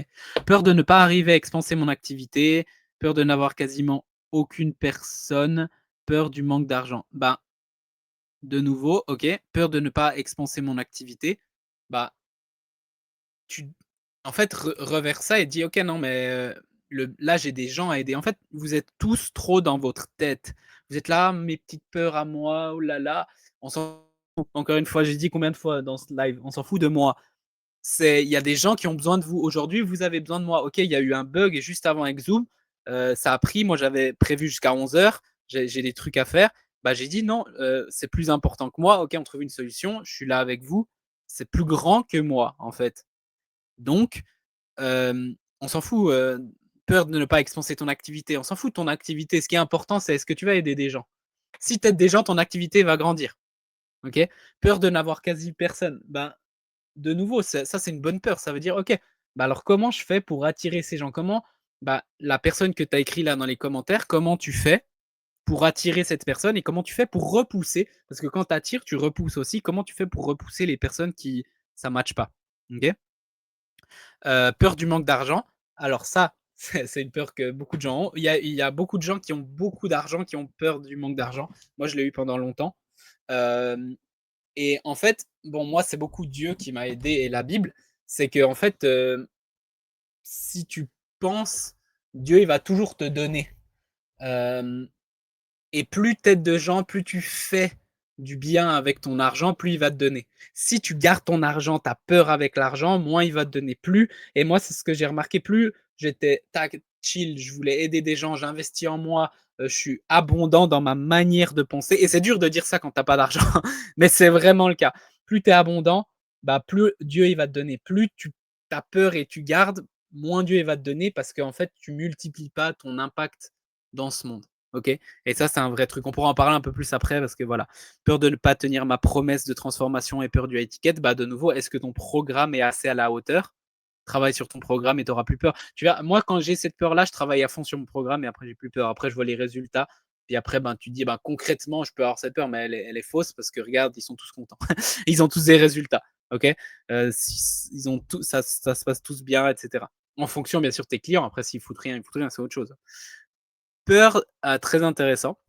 Peur de ne pas arriver à expanser mon activité. Peur de n'avoir quasiment aucune personne. Peur du manque d'argent. Bah, de nouveau, ok, peur de ne pas expanser mon activité, bah, tu, en fait, reverse ça et dis, ok, non, mais là, j'ai des gens à aider. En fait, vous êtes tous trop dans votre tête. Vous êtes là, mes petites peurs à moi, oh là là, on s'en fout. Encore une fois, j'ai dit combien de fois dans ce live, on s'en fout de moi. Il y a des gens qui ont besoin de vous. Aujourd'hui, vous avez besoin de moi. Ok, il y a eu un bug juste avant avec Zoom. Ça a pris. Moi, j'avais prévu jusqu'à 11 heures. J'ai des trucs à faire. Bah, j'ai dit non, c'est plus important que moi. Ok, on trouve une solution. Je suis là avec vous. C'est plus grand que moi, en fait. Donc, on s'en fout. Peur de ne pas expanser ton activité. On s'en fout de ton activité. Ce qui est important, c'est est-ce que tu vas aider des gens. Si tu aides des gens, ton activité va grandir. Ok. Peur de n'avoir quasi personne. Ben, de nouveau, ça c'est une bonne peur. Ça veut dire, ok, bah alors comment je fais pour attirer ces gens? Comment, bah, la personne que tu as écrit là dans les commentaires, comment tu fais pour attirer cette personne et comment tu fais pour repousser? Parce que quand tu attires, tu repousses aussi. Comment tu fais pour repousser les personnes qui ça ne matche pas? Ok. Peur du manque d'argent. Alors ça, c'est une peur que beaucoup de gens ont. Il y a beaucoup de gens qui ont beaucoup d'argent, qui ont peur du manque d'argent. Moi, je l'ai eu pendant longtemps. Euh, et en fait, bon, moi, c'est beaucoup Dieu qui m'a aidé et la Bible. C'est que, en fait, si tu penses, Dieu, il va toujours te donner. Euh, et plus tu aides de gens, plus tu fais du bien avec ton argent, plus il va te donner. Si tu gardes ton argent, tu as peur avec l'argent, moins il va te donner plus. Et moi, c'est ce que j'ai remarqué. Plus j'étais chill, je voulais aider des gens, j'investis en moi, je suis abondant dans ma manière de penser. Et c'est dur de dire ça quand tu n'as pas d'argent, mais c'est vraiment le cas. Plus tu es abondant, bah, plus Dieu il va te donner. Plus tu as peur et tu gardes, moins Dieu il va te donner parce qu'en fait, tu multiplies pas ton impact dans ce monde. Ok. Et ça, c'est un vrai truc. On pourra en parler un peu plus après parce que voilà, peur de ne pas tenir ma promesse de transformation et peur du étiquette. Bah, de nouveau, est-ce que ton programme est assez à la hauteur? Travaille sur ton programme et tu n'auras plus peur. Tu vois, moi, quand j'ai cette peur-là, je travaille à fond sur mon programme et après, j'ai plus peur. Après, je vois les résultats. Et après, ben, tu dis, ben, concrètement, je peux avoir cette peur, mais elle est fausse parce que regarde, ils sont tous contents. Ils ont tous des résultats. Ok. Ils ont tout, ça se passe tous bien, etc. En fonction, bien sûr, de tes clients. Après, s'ils foutent rien, c'est autre chose. Peur, très intéressant.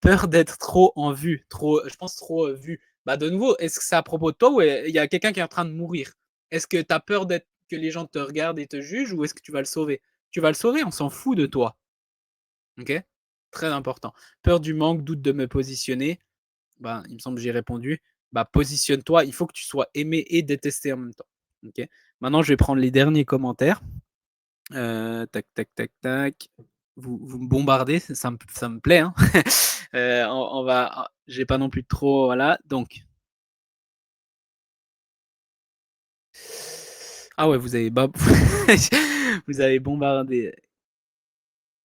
Peur d'être trop en vue, trop, je pense trop vu. Bah de nouveau, est-ce que c'est à propos de toi ou il y a quelqu'un qui est en train de mourir? Est-ce que tu as peur d'être que les gens te regardent et te jugent ou est-ce que tu vas le sauver? Tu vas le sauver, on s'en fout de toi. Ok. Très important. Peur du manque, doute de me positionner. Bah, il me semble que j'ai répondu. Bah, positionne-toi. Il faut que tu sois aimé et détesté en même temps. Ok. Maintenant, je vais prendre les derniers commentaires. Tac, tac, tac, tac. Vous me bombardez, ça me plaît. Hein. On va, j'ai pas non plus trop, voilà. Donc, ah ouais, vous avez bombardé.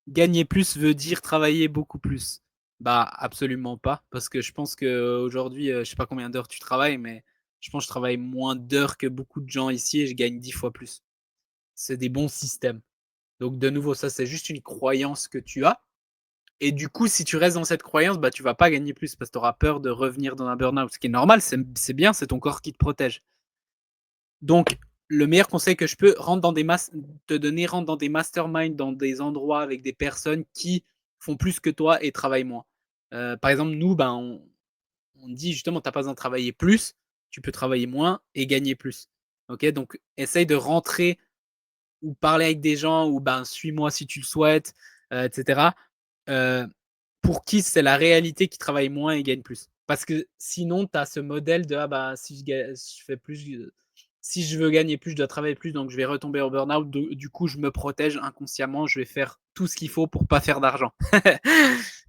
gagner plus veut dire travailler beaucoup plus? Bah, absolument pas, parce que je pense qu'aujourd'hui, je sais pas combien d'heures tu travailles, mais je pense que je travaille moins d'heures que beaucoup de gens ici et je gagne 10 fois plus. C'est des bons systèmes. Donc de nouveau, ça, c'est juste une croyance que tu as et du coup, si tu restes dans cette croyance, bah, tu vas pas gagner plus parce que tu auras peur de revenir dans un burn-out, ce qui est normal, c'est bien, c'est ton corps qui te protège. Donc, le meilleur conseil que je peux te donner, rentre dans des masterminds, dans des endroits avec des personnes qui font plus que toi et travaillent moins. Par exemple, nous, ben, on dit justement, tu n'as pas besoin de travailler plus, tu peux travailler moins et gagner plus. Ok, donc essaye de rentrer ou parler avec des gens ou ben suis-moi si tu le souhaites, etc. Euh, pour qui c'est la réalité qui travaille moins et gagne plus. Parce que sinon, tu as ce modèle de ah bah si je fais plus, si je veux gagner plus, je dois travailler plus, donc je vais retomber au burn-out. Du coup, je me protège inconsciemment, je vais faire tout ce qu'il faut pour pas faire d'argent.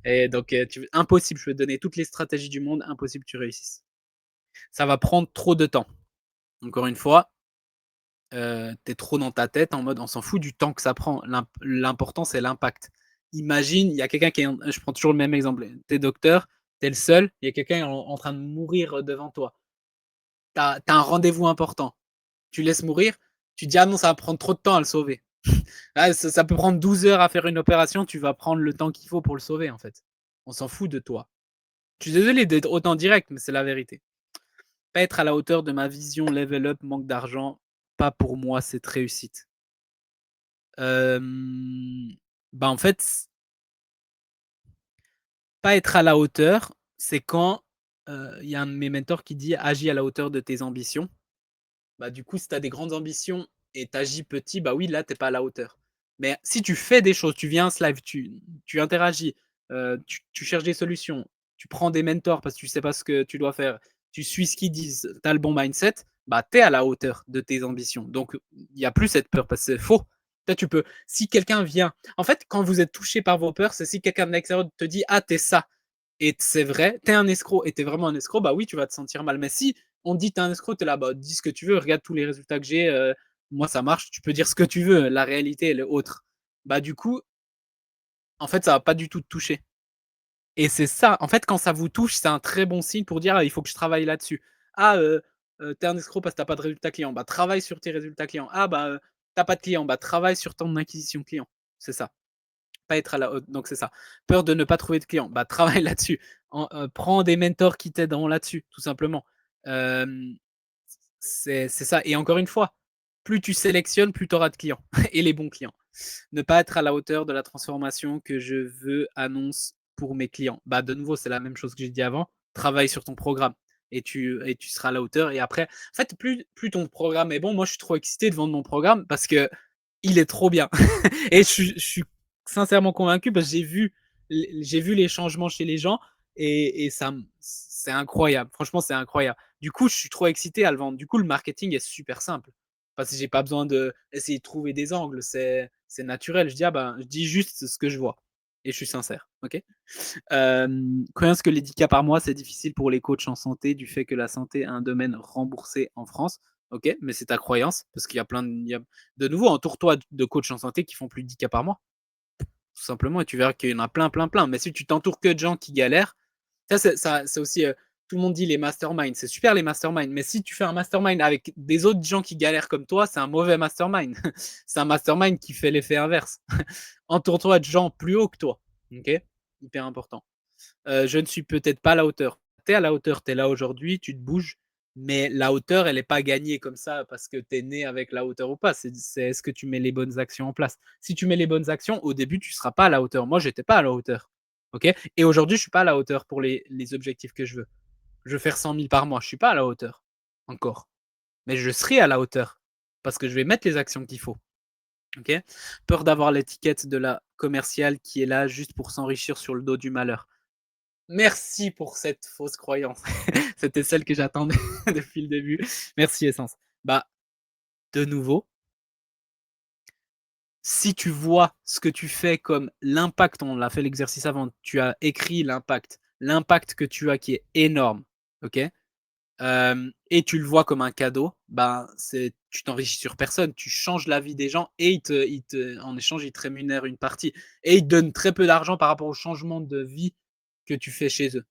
Et donc, impossible, je peux te donner toutes les stratégies du monde, impossible que tu réussisses. Ça va prendre trop de temps. Encore une fois, tu es trop dans ta tête en mode on s'en fout du temps que ça prend. L'important, c'est l'impact. Imagine, il y a quelqu'un qui est. Je prends toujours le même exemple. Tu es docteur, tu es le seul, il y a quelqu'un en train de mourir devant toi. Tu as un rendez-vous important. Tu laisses mourir, tu dis ah non, ça va prendre trop de temps à le sauver. Ah, ça peut prendre 12 heures à faire une opération, tu vas prendre le temps qu'il faut pour le sauver en fait. On s'en fout de toi. Je suis désolé d'être autant direct, mais c'est la vérité. Pas être à la hauteur de ma vision, level up, manque d'argent, pas pour moi cette réussite. Bah en fait, pas être à la hauteur, c'est quand il y a un de mes mentors qui dit agis à la hauteur de tes ambitions. Bah du coup, si tu as des grandes ambitions et tu agis petit, bah oui, là, tu n'es pas à la hauteur. Mais si tu fais des choses, tu viens à ce live, tu interagis, tu cherches des solutions, tu prends des mentors parce que tu sais pas ce que tu dois faire, tu suis ce qu'ils disent, tu as le bon mindset, bah tu es à la hauteur de tes ambitions. Donc, il n'y a plus cette peur parce que c'est faux. Là, tu peux, si quelqu'un vient, en fait, quand vous êtes touché par vos peurs, c'est si quelqu'un de l'extérieur te dit, ah, t'es ça, et c'est vrai, t'es un escroc, et t'es vraiment un escroc, bah oui, tu vas te sentir mal. Mais si on te dit, t'es un escroc, t'es là, bah dis ce que tu veux, regarde tous les résultats que j'ai, moi ça marche, tu peux dire ce que tu veux, la réalité elle est autre. Bah du coup, en fait, ça va pas du tout te toucher. Et c'est ça, en fait, quand ça vous touche, c'est un très bon signe pour dire, ah, il faut que je travaille là-dessus. Ah, t'es un escroc parce que t'as pas de résultats clients, bah travaille sur tes résultats clients. Ah, bah, t'as pas de clients, bah travaille sur ton acquisition client. C'est ça. Pas être à la haute, donc c'est ça. Peur de ne pas trouver de clients, bah travaille là-dessus. Prends des mentors qui t'aideront là-dessus, tout simplement. C'est ça. Et encore une fois, plus tu sélectionnes, plus tu auras de clients et les bons clients. Ne pas être à la hauteur de la transformation que je veux annonce pour mes clients. Bah de nouveau, c'est la même chose que j'ai dit avant. Travaille sur ton programme et tu seras à la hauteur. Et après, en fait, plus ton programme est bon, moi je suis trop excité de vendre mon programme parce que il est trop bien. Et je suis sincèrement convaincu parce que j'ai vu les changements chez les gens et ça, c'est incroyable. Franchement, c'est incroyable. Du coup, je suis trop excité à le vendre. Du coup, le marketing est super simple parce que j'ai pas besoin d'essayer de trouver des angles. C'est naturel. Je dis, ah ben, je dis juste ce que je vois et je suis sincère. Ok. Croyance que les 10 cas par mois, c'est difficile pour les coachs en santé du fait que la santé est un domaine remboursé en France. Ok, mais c'est ta croyance parce qu'il y a plein de nouveau, entoure-toi de coachs en santé qui font plus de 10 cas par mois, tout simplement, et tu verras qu'il y en a plein, plein, plein. Mais si tu t'entoures que de gens qui galèrent, c'est aussi, tout le monde dit les masterminds, c'est super les masterminds, mais si tu fais un mastermind avec des autres gens qui galèrent comme toi, c'est un mauvais mastermind. C'est un mastermind qui fait l'effet inverse. Entoure-toi de gens plus hauts que toi, ok, hyper important. Je ne suis peut-être pas à la hauteur. Tu es à la hauteur, tu es là aujourd'hui, tu te bouges, mais la hauteur, elle n'est pas gagnée comme ça parce que tu es né avec la hauteur ou pas. C'est est-ce que tu mets les bonnes actions en place. Si tu mets les bonnes actions, au début, tu ne seras pas à la hauteur. Moi, je n'étais pas à la hauteur. Okay, et aujourd'hui, je ne suis pas à la hauteur pour les objectifs que je veux. Je veux faire 100 000 par mois. Je ne suis pas à la hauteur encore. Mais je serai à la hauteur parce que je vais mettre les actions qu'il faut. Okay, peur d'avoir l'étiquette de la commerciale qui est là juste pour s'enrichir sur le dos du malheur. Merci pour cette fausse croyance. C'était celle que j'attendais depuis le début. Merci Essence. Bah, de nouveau, si tu vois ce que tu fais comme l'impact, on l'a fait l'exercice avant, tu as écrit l'impact que tu as qui est énorme, ok, et tu le vois comme un cadeau, bah, tu t'enrichis sur personne. Tu changes la vie des gens et en échange, ils te rémunèrent une partie. Et ils te donnent très peu d'argent par rapport au changement de vie que tu fais chez eux.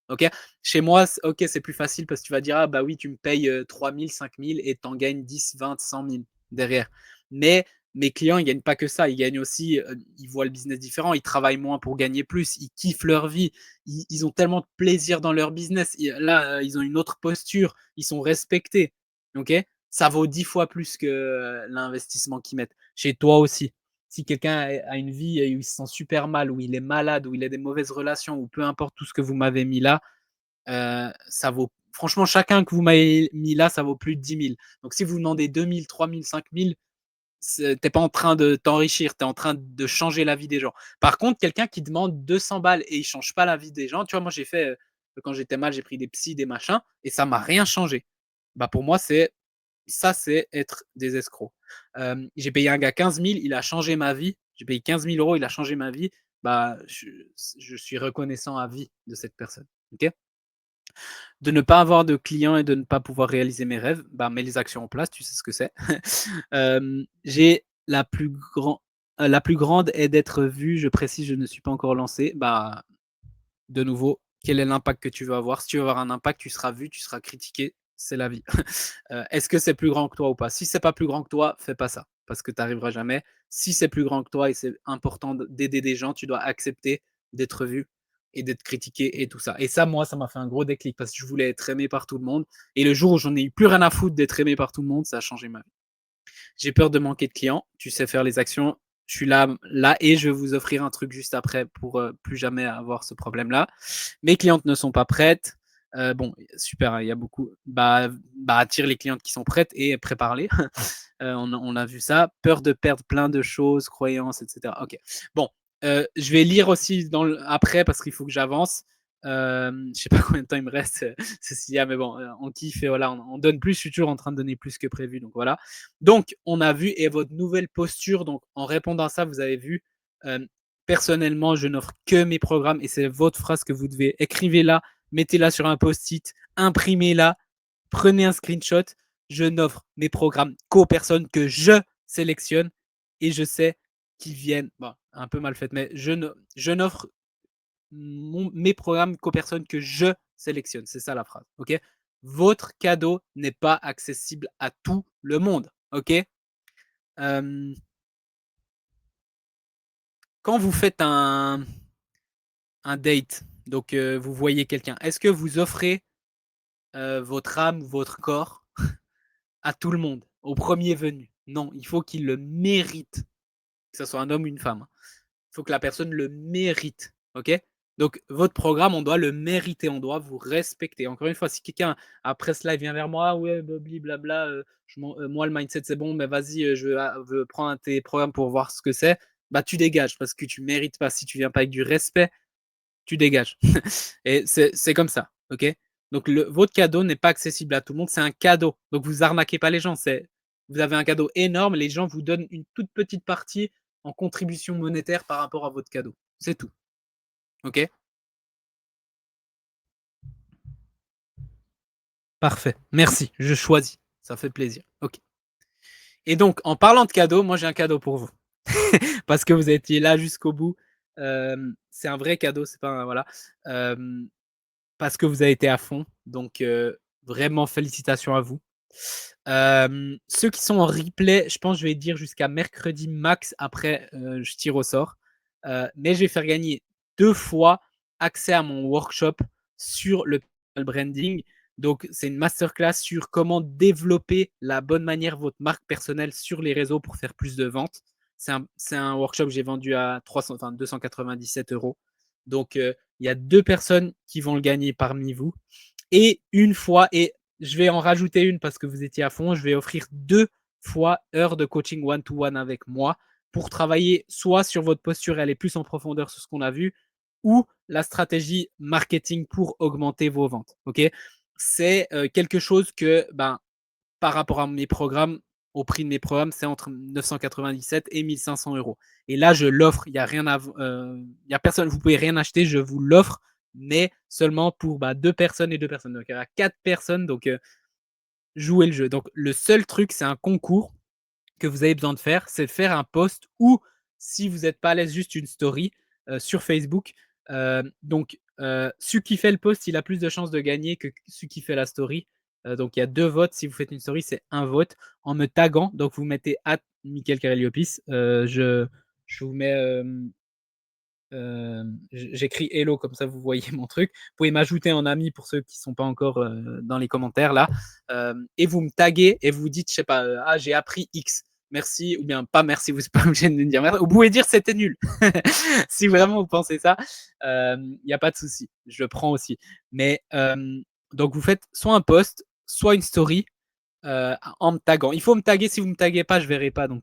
Ok, chez moi, ok, c'est plus facile parce que tu vas dire, ah bah oui, tu me payes 3 000, 5 000 et tu en gagnes 10, 20, 100 000 derrière. Mais mes clients, ils gagnent pas que ça. Ils gagnent aussi, ils voient le business différent. Ils travaillent moins pour gagner plus. Ils kiffent leur vie. Ils ont tellement de plaisir dans leur business. Là, ils ont une autre posture. Ils sont respectés. Ok, ça vaut 10 fois plus que l'investissement qu'ils mettent. Chez toi aussi. Si quelqu'un a une vie où il se sent super mal, où il est malade, où il a des mauvaises relations, ou peu importe tout ce que vous m'avez mis là, ça vaut. Franchement, chacun que vous m'avez mis là, ça vaut plus de 10 000. Donc si vous demandez 2 000, 3 000, 5 000, t'es pas en train de t'enrichir, tu es en train de changer la vie des gens. Par contre, quelqu'un qui demande 200 balles et il change pas la vie des gens, tu vois, moi j'ai fait, quand j'étais mal, j'ai pris des psys, des machins, et ça m'a rien changé. Bah pour moi, c'est être des escrocs. J'ai payé un gars 15 000, il a changé ma vie. J'ai payé 15 000 euros, il a changé ma vie. Bah, je suis reconnaissant à vie de cette personne. Ok, de ne pas avoir de clients et de ne pas pouvoir réaliser mes rêves, bah, mets les actions en place, tu sais ce que c'est. J'ai la plus grande est d'être vu. Je précise, je ne suis pas encore lancé. Bah, de nouveau, quel est l'impact que tu veux avoir? Si tu veux avoir un impact, tu seras vu, tu seras critiqué. C'est la vie. Est-ce que c'est plus grand que toi ou pas? Si c'est pas plus grand que toi, fais pas ça parce que tu n'arriveras jamais. Si c'est plus grand que toi et c'est important d'aider des gens, tu dois accepter d'être vu et d'être critiqué et tout ça. Et ça, moi, ça m'a fait un gros déclic parce que je voulais être aimé par tout le monde. Et le jour où j'en ai eu plus rien à foutre d'être aimé par tout le monde, ça a changé ma vie. J'ai peur de manquer de clients. Tu sais faire les actions. Je suis là et je vais vous offrir un truc juste après pour plus jamais avoir ce problème-là. Mes clientes ne sont pas prêtes. Bon, super, il y a beaucoup. Attire les clientes qui sont prêtes et prépare-les. On a vu ça. Peur de perdre plein de choses, croyances, etc. Ok. Bon, je vais lire aussi après parce qu'il faut que j'avance. Je sais pas combien de temps il me reste, Cécilia, mais bon, on kiffe et voilà, on donne plus. Je suis toujours en train de donner plus que prévu, donc voilà. Donc, on a vu et votre nouvelle posture. Donc, en répondant à ça, vous avez vu. Personnellement, je n'offre que mes programmes et c'est votre phrase que vous devez écrivez-la, mettez-la sur un post-it, imprimez-la, prenez un screenshot. Je n'offre mes programmes qu'aux personnes que je sélectionne et je sais qu'ils viennent. Bon, un peu mal fait, mais je n'offre mes programmes qu'aux personnes que je sélectionne. C'est ça la phrase. Ok. Votre cadeau n'est pas accessible à tout le monde. Ok. Quand vous faites un date, donc vous voyez quelqu'un, est-ce que vous offrez votre âme, votre corps à tout le monde, au premier venu? Non, il faut qu'il le mérite, que ce soit un homme ou une femme. Il faut que la personne le mérite, ok? Donc, votre programme, on doit le mériter, on doit vous respecter. Encore une fois, si quelqu'un, après cela, vient vers moi, ouais, blabla, moi, le mindset, c'est bon, mais vas-y, je veux prendre un tes programmes pour voir ce que c'est, bah, tu dégages parce que tu mérites pas. Si tu viens pas avec du respect, tu dégages. Et c'est comme ça, ok? Donc, votre cadeau n'est pas accessible à tout le monde, c'est un cadeau. Donc, vous arnaquez pas les gens. Vous avez un cadeau énorme, les gens vous donnent une toute petite partie en contribution monétaire par rapport à votre cadeau. C'est tout. Ok? Parfait. Merci. Je choisis. Ça fait plaisir. Ok. Et donc, en parlant de cadeau, moi j'ai un cadeau pour vous. Parce que vous étiez là jusqu'au bout. C'est un vrai cadeau, c'est pas un, voilà. Parce que vous avez été à fond. Donc, vraiment, félicitations à vous. Ceux qui sont en replay, je pense que je vais dire jusqu'à mercredi max. Après, je tire au sort. Mais je vais faire gagner 2 fois accès à mon workshop sur le branding. Donc, c'est une masterclass sur comment développer la bonne manière votre marque personnelle sur les réseaux pour faire plus de ventes. C'est un workshop que j'ai vendu à 297 euros. Donc, il y a 2 personnes qui vont le gagner parmi vous. Et une fois, et je vais en rajouter une parce que vous étiez à fond, je vais offrir 2 fois heures de coaching one-to-one avec moi pour travailler soit sur votre posture, aller plus en profondeur sur ce qu'on a vu, ou la stratégie marketing pour augmenter vos ventes. Ok, c'est quelque chose que, par rapport à mes programmes, au prix de mes programmes, c'est entre 997 et 1500 euros. Et là, je l'offre. Il n'y a rien à, il y a personne. Vous pouvez rien acheter. Je vous l'offre, mais seulement pour 2 personnes et 2 personnes. Donc il y aura 4 personnes. Donc jouer le jeu. Donc, le seul truc, c'est un concours que vous avez besoin de faire, c'est faire un post ou, si vous n'êtes pas à l'aise, juste une story sur Facebook. Donc, celui qui fait le post, il a plus de chances de gagner que celui qui fait la story. Donc, il y a 2 votes. Si vous faites une story, c'est un vote en me taguant. Donc, vous mettez Mickaël Careliopis. Je vous mets. J'écris hello, comme ça vous voyez mon truc. Vous pouvez m'ajouter en ami pour ceux qui ne sont pas encore dans les commentaires là. Et vous me taguez et vous dites, je sais pas, ah, j'ai appris X. Merci, ou bien pas merci, vous n'êtes pas obligé de me dire merci. Vous pouvez dire c'était nul. Si vraiment vous pensez ça, il n'y a pas de souci. Je le prends aussi. Mais donc vous faites soit un post, soit une story en me taguant. Il faut me taguer. Si vous me taguez pas, je verrai pas. Donc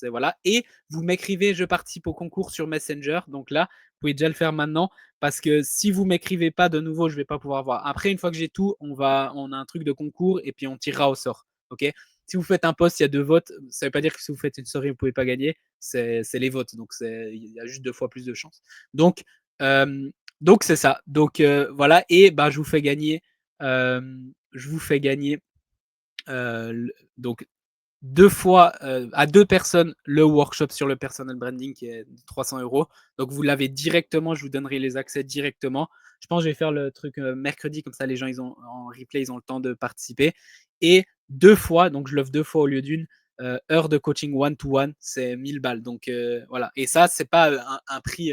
voilà. Et vous m'écrivez, je participe au concours sur Messenger. Donc là, vous pouvez déjà le faire maintenant parce que si vous m'écrivez pas de nouveau, je vais pas pouvoir voir. Après, une fois que j'ai tout, on a un truc de concours et puis on tirera au sort. Ok. Si vous faites un post, il y a 2 votes. Ça veut pas dire que si vous faites une story, vous pouvez pas gagner. C'est les votes. Donc il y a juste 2 fois plus de chances. Donc c'est ça. Donc voilà. Et bah je vous fais gagner. Je vous fais gagner donc 2 fois à 2 personnes le workshop sur le personal branding qui est de 300 €. Donc vous l'avez directement, je vous donnerai les accès directement. Je pense que je vais faire le truc mercredi, comme ça les gens ils ont en replay, ils ont le temps de participer. Et 2 fois, donc je l'offre 2 fois au lieu d'une heure de coaching one-to-one, c'est 1000 balles. Donc voilà. Et ça, c'est pas un prix.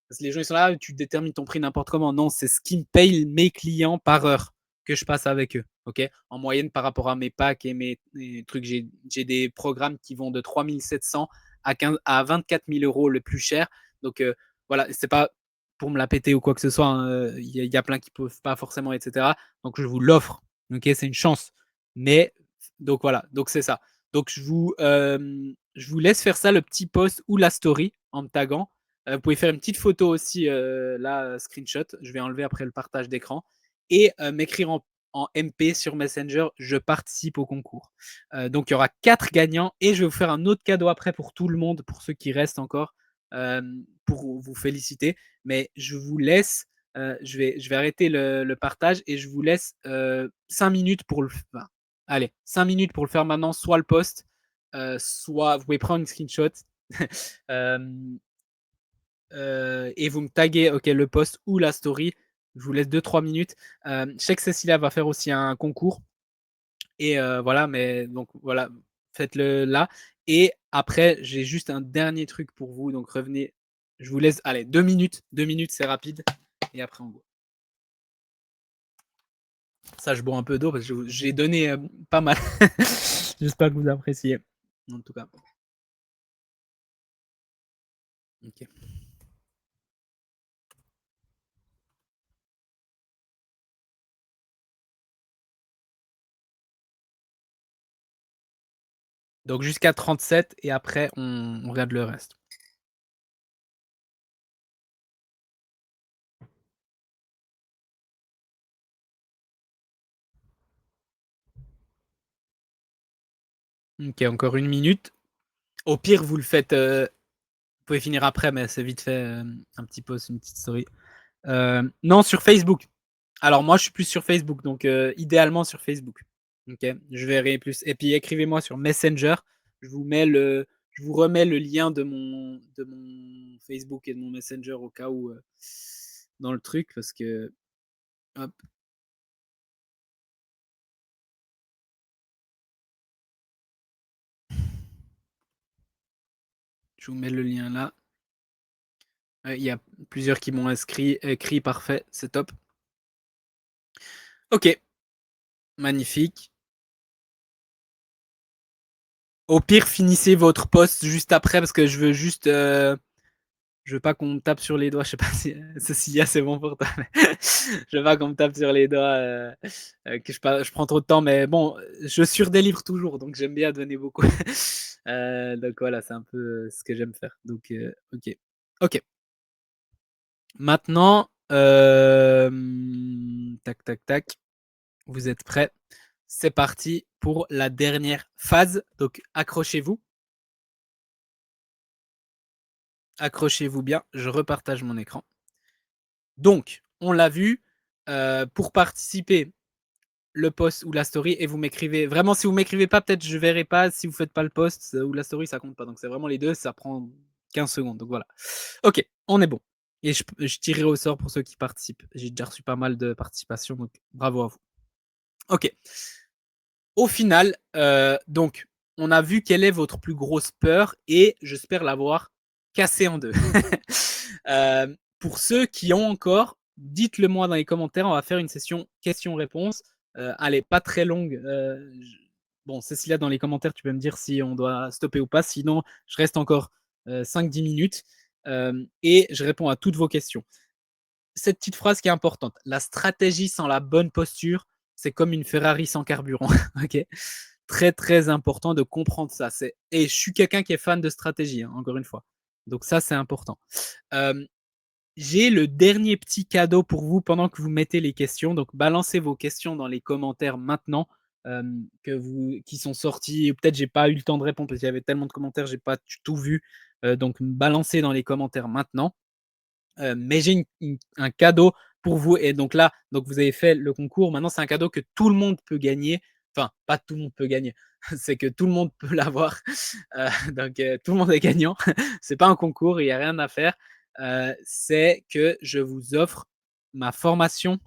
Parce que les gens ils sont là, tu détermines ton prix n'importe comment. Non, c'est ce qui me paye mes clients par heure que je passe avec eux. Okay, en moyenne, par rapport à mes packs et mes trucs, j'ai des programmes qui vont de 3 700 à 24 000 € le plus cher. Donc voilà, c'est pas pour me la péter ou quoi que ce soit. Il y a plein qui peuvent pas forcément, etc. Donc je vous l'offre. Ok, c'est une chance. Mais donc voilà, donc c'est ça. Donc je vous laisse faire ça, le petit post ou la story en me taguant. Vous pouvez faire une petite photo aussi, là, screenshot. Je vais enlever après le partage d'écran. Et m'écrire en MP sur Messenger, je participe au concours. Donc il y aura 4 gagnants et je vais vous faire un autre cadeau après pour tout le monde, pour ceux qui restent encore, pour vous féliciter. Mais je vous laisse, je vais arrêter le partage et je vous laisse 5 minutes pour le enfin, allez, 5 minutes pour le faire maintenant, soit le post, soit vous pouvez prendre une screenshot. Et vous me taguez le post ou la story. Je vous laisse 2-3 minutes. Je sais que Cécilia va faire aussi un concours. Et voilà, mais donc voilà, faites-le là. Et après, j'ai juste un dernier truc pour vous. Donc revenez. Je vous laisse, allez, 2 minutes. 2 minutes, c'est rapide. Et après, on boit. Ça, je bois un peu d'eau parce que j'ai donné pas mal. J'espère que vous appréciez. En tout cas. Ok. Donc jusqu'à 37 et après, on regarde le reste. Ok, encore 1 minute. Au pire, vous le faites. Vous pouvez finir après, mais c'est vite fait. Un petit post, une petite story. Non, sur Facebook. Alors moi, je suis plus sur Facebook, donc idéalement sur Facebook. Ok, je verrai plus. Et puis écrivez-moi sur Messenger. Je vous remets le lien de mon Facebook et de mon Messenger au cas où dans le truc, parce que hop. Je vous mets le lien là. Il y a plusieurs qui m'ont écrit, parfait, c'est top. Ok, magnifique. Au pire, finissez votre post juste après parce que je veux juste. Je veux pas qu'on me tape sur les doigts. Je sais pas si Cecilia, c'est bon pour toi. Je veux pas qu'on me tape sur les doigts, que je prends trop de temps. Mais bon, je surdélivre toujours, donc j'aime bien donner beaucoup. Donc voilà, c'est un peu ce que j'aime faire. Donc ok. Ok. Maintenant, tac, tac, tac. Vous êtes prêts? C'est parti pour la dernière phase. Donc accrochez-vous. Accrochez-vous bien. Je repartage mon écran. Donc, on l'a vu, pour participer, le post ou la story et vous m'écrivez. Vraiment, si vous m'écrivez pas, peut-être je verrai pas. Si vous faites pas le post ou la story, ça compte pas. Donc c'est vraiment les deux, ça prend 15 secondes. Donc voilà. Ok, on est bon. Et je tirerai au sort pour ceux qui participent. J'ai déjà reçu pas mal de participation, donc bravo à vous. Ok. Au final, donc, on a vu quelle est votre plus grosse peur et j'espère l'avoir cassée en deux. Pour ceux qui ont encore, dites-le moi dans les commentaires. On va faire une session questions-réponses. Allez, pas très longue. Bon, Cécilia, dans les commentaires, tu peux me dire si on doit stopper ou pas. Sinon, je reste encore 5-10 minutes et je réponds à toutes vos questions. Cette petite phrase qui est importante. La stratégie sans la bonne posture, c'est comme une Ferrari sans carburant. Ok, très très important de comprendre ça. Et je suis quelqu'un qui est fan de stratégie, hein, encore une fois. Donc ça, c'est important. J'ai le dernier petit cadeau pour vous pendant que vous mettez les questions. Donc balancez vos questions dans les commentaires maintenant qui sont sortis. Peut-être j'ai pas eu le temps de répondre parce qu'il y avait tellement de commentaires, j'ai pas tout vu. Donc balancez dans les commentaires maintenant. Mais j'ai un cadeau pour vous. Et donc là, donc vous avez fait le concours. Maintenant, c'est un cadeau que tout le monde peut gagner. Enfin, pas tout le monde peut gagner. C'est que tout le monde peut l'avoir. Donc, tout le monde est gagnant. C'est pas un concours, il n'y a rien à faire. C'est que je vous offre ma formation,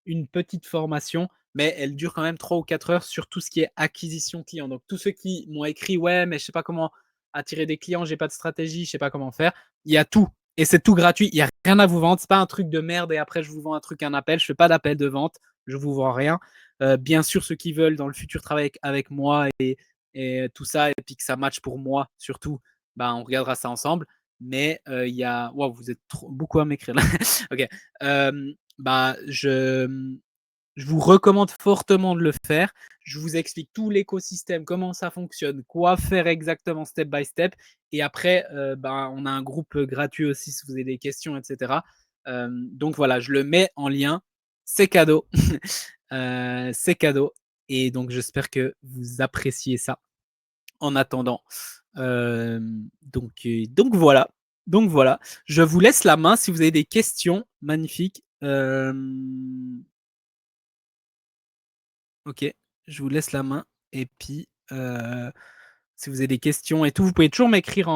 une petite formation, mais elle dure quand même 3 ou 4 heures sur tout ce qui est acquisition client. Donc, tous ceux qui m'ont écrit, ouais, mais je sais pas comment attirer des clients, j'ai pas de stratégie, je sais pas comment faire. Il y a tout. Et c'est tout gratuit. Il n'y a rien à vous vendre. C'est pas un truc de merde et après, je vous vends un truc, un appel. Je fais pas d'appel de vente. Je vous vends rien. Bien sûr, ceux qui veulent dans le futur travailler avec moi et tout ça, et puis que ça match pour moi, surtout, bah, on regardera ça ensemble. Mais il y a. Wow, vous êtes beaucoup à m'écrire là. Ok. Bah, je vous recommande fortement de le faire. Je vous explique tout l'écosystème, comment ça fonctionne, quoi faire exactement step by step. Et après, on a un groupe gratuit aussi si vous avez des questions, etc. Donc voilà, je le mets en lien. C'est cadeau. C'est cadeau. Et donc j'espère que vous appréciez ça. En attendant, donc voilà. Donc voilà. Je vous laisse la main si vous avez des questions. Magnifique. Ok, je vous laisse la main. Et puis, si vous avez des questions et tout, vous pouvez toujours m'écrire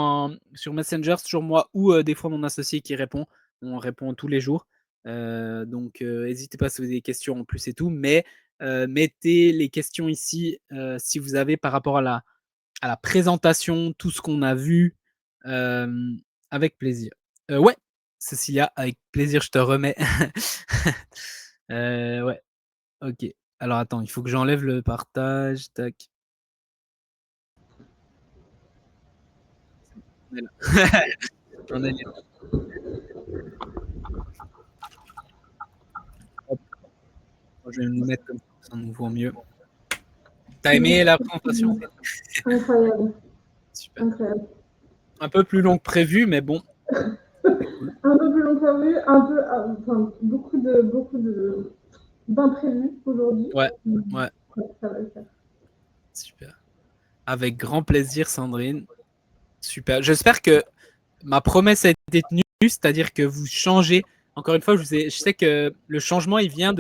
sur Messenger, c'est toujours moi ou des fois mon associé qui répond. On répond tous les jours. Donc, n'hésitez pas si vous avez des questions en plus et tout. Mais mettez les questions ici si vous avez par rapport à la présentation, tout ce qu'on a vu, avec plaisir. Ouais, Cécilia, avec plaisir, je te remets. Ouais, ok. Alors attends, il faut que j'enlève le partage. Tac. On est là. On est là. Hop, je vais me mettre comme ça, on nous voit mieux. T'as aimé la présentation? Incroyable. Super. Incroyable. Un peu plus long que prévu, mais bon. Cool. Un peu plus long que prévu, un peu, enfin, beaucoup d'imprévus aujourd'hui. Ouais, ouais. Ça va le faire. Super. Avec grand plaisir, Sandrine. Super. J'espère que ma promesse a été tenue, c'est-à-dire que vous changez. Encore une fois, je sais que le changement, il vient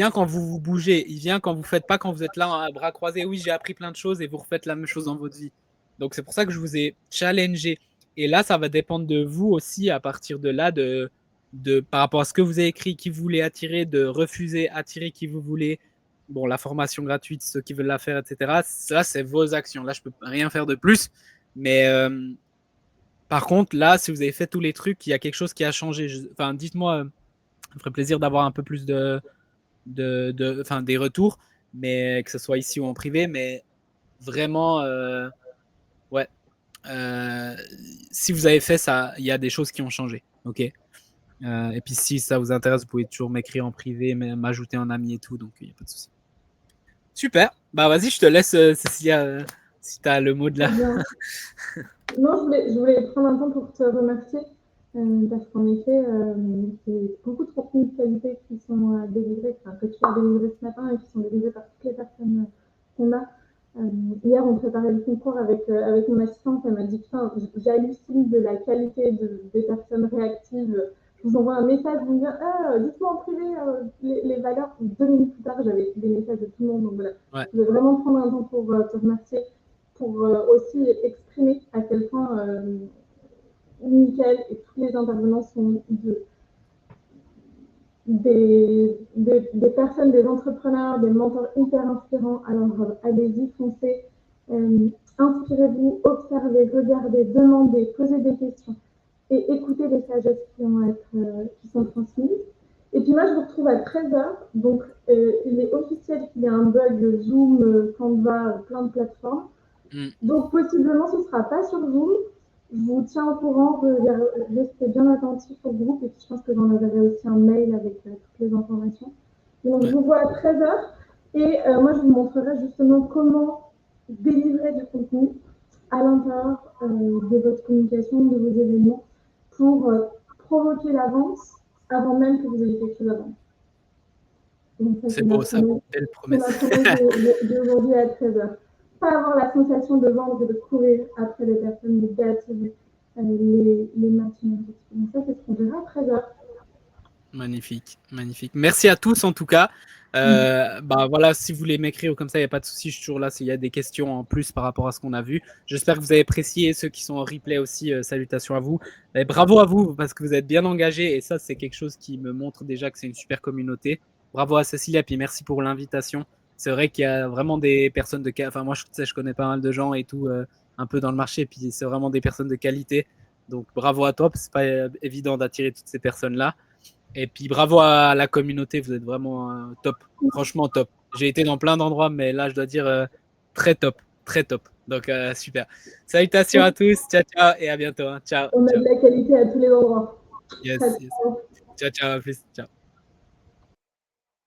quand vous bougez. Il vient quand vous faites pas, quand vous êtes là à bras croisés. Oui, j'ai appris plein de choses et vous refaites la même chose dans votre vie. Donc c'est pour ça que je vous ai challengé. Et là, ça va dépendre de vous aussi à partir de là, par rapport à ce que vous avez écrit, qui vous voulez attirer, de refuser, attirer qui vous voulez. Bon, la formation gratuite, ceux qui veulent la faire, etc. Ça, c'est vos actions. Là, je peux rien faire de plus. Mais par contre, là, si vous avez fait tous les trucs, il y a quelque chose qui a changé. Enfin, dites-moi, ça me ferait plaisir d'avoir un peu plus des retours, mais que ce soit ici ou en privé. Mais vraiment, ouais. Si vous avez fait ça, il y a des choses qui ont changé. Ok. Et puis si ça vous intéresse, vous pouvez toujours m'écrire en privé, m'ajouter en ami et tout, donc il n'y a pas de souci. Super. Bah vas-y, je te laisse, Cécilia, si tu as le mot de la. Non, je voulais prendre un temps pour te remercier parce qu'en effet, c'est beaucoup de contenus de qualité qui sont délivrés, que tu as délivré ce matin et qui sont délivrés par toutes les personnes qu'on a. Hier, on préparait le concours avec mon assistante. Elle m'a dit putain, j'hallucine de la qualité des personnes réactives. je vous envoie un message, vous me dire, dites-moi en privé les valeurs. 2 minutes plus tard, j'avais des messages de tout le monde. Donc voilà, Ouais. je vais vraiment prendre un temps pour te remercier, pour aussi exprimer à quel point Mickaël et tous les intervenants sont des personnes, des entrepreneurs, des mentors hyper inspirants. Alors, allez-y, foncez, inspirez-vous, observez, regardez, demandez, posez des questions et écoutez les sagesses qui sont transmises. Et puis moi, je vous retrouve à 13h. Donc, il est officiel qu'il y a un bug Zoom, Canva, plein de plateformes. Donc, possiblement, ce ne sera pas sur Zoom. Je vous tiens au courant, restez bien attentifs au groupe. Et puis, je pense que j'en enverrai aussi un mail avec toutes les informations. Donc, je vous vois à 13h. Et moi, je vous montrerai justement comment délivrer du contenu à l'intérieur de votre communication, de vos événements, pour provoquer l'avance avant même que vous ayez quelque chose à vendre. C'est beau, ça, belle promesse. C'est ma promesse d'aujourd'hui à 13h. Pas avoir la sensation de vendre et de courir après les personnes, mais d'attirer les machines. Donc ça, c'est ce qu'on verra à 13h. Magnifique, magnifique. Merci à tous en tout cas. Bah voilà, si vous voulez m'écrire comme ça, il n'y a pas de souci, je suis toujours là s'il y a des questions en plus par rapport à ce qu'on a vu. J'espère que vous avez apprécié, ceux qui sont en replay aussi, salutations à vous. Et bravo à vous parce que vous êtes bien engagés et ça c'est quelque chose qui me montre déjà que c'est une super communauté. Bravo à Cécilia, puis merci pour l'invitation. C'est vrai qu'il y a vraiment des personnes de... Enfin moi je connais pas mal de gens et tout, un peu dans le marché, puis c'est vraiment des personnes de qualité. Donc bravo à toi, parce que c'est pas évident d'attirer toutes ces personnes-là. Et puis bravo à la communauté, vous êtes vraiment top, franchement top. J'ai été dans plein d'endroits, mais là je dois dire très top, très top. Donc super. Salutations à tous, ciao ciao et à bientôt. Hein. Ciao. On a Ciao. de la qualité à tous les endroits. Yes, yes. Ciao ciao, à plus. Ciao.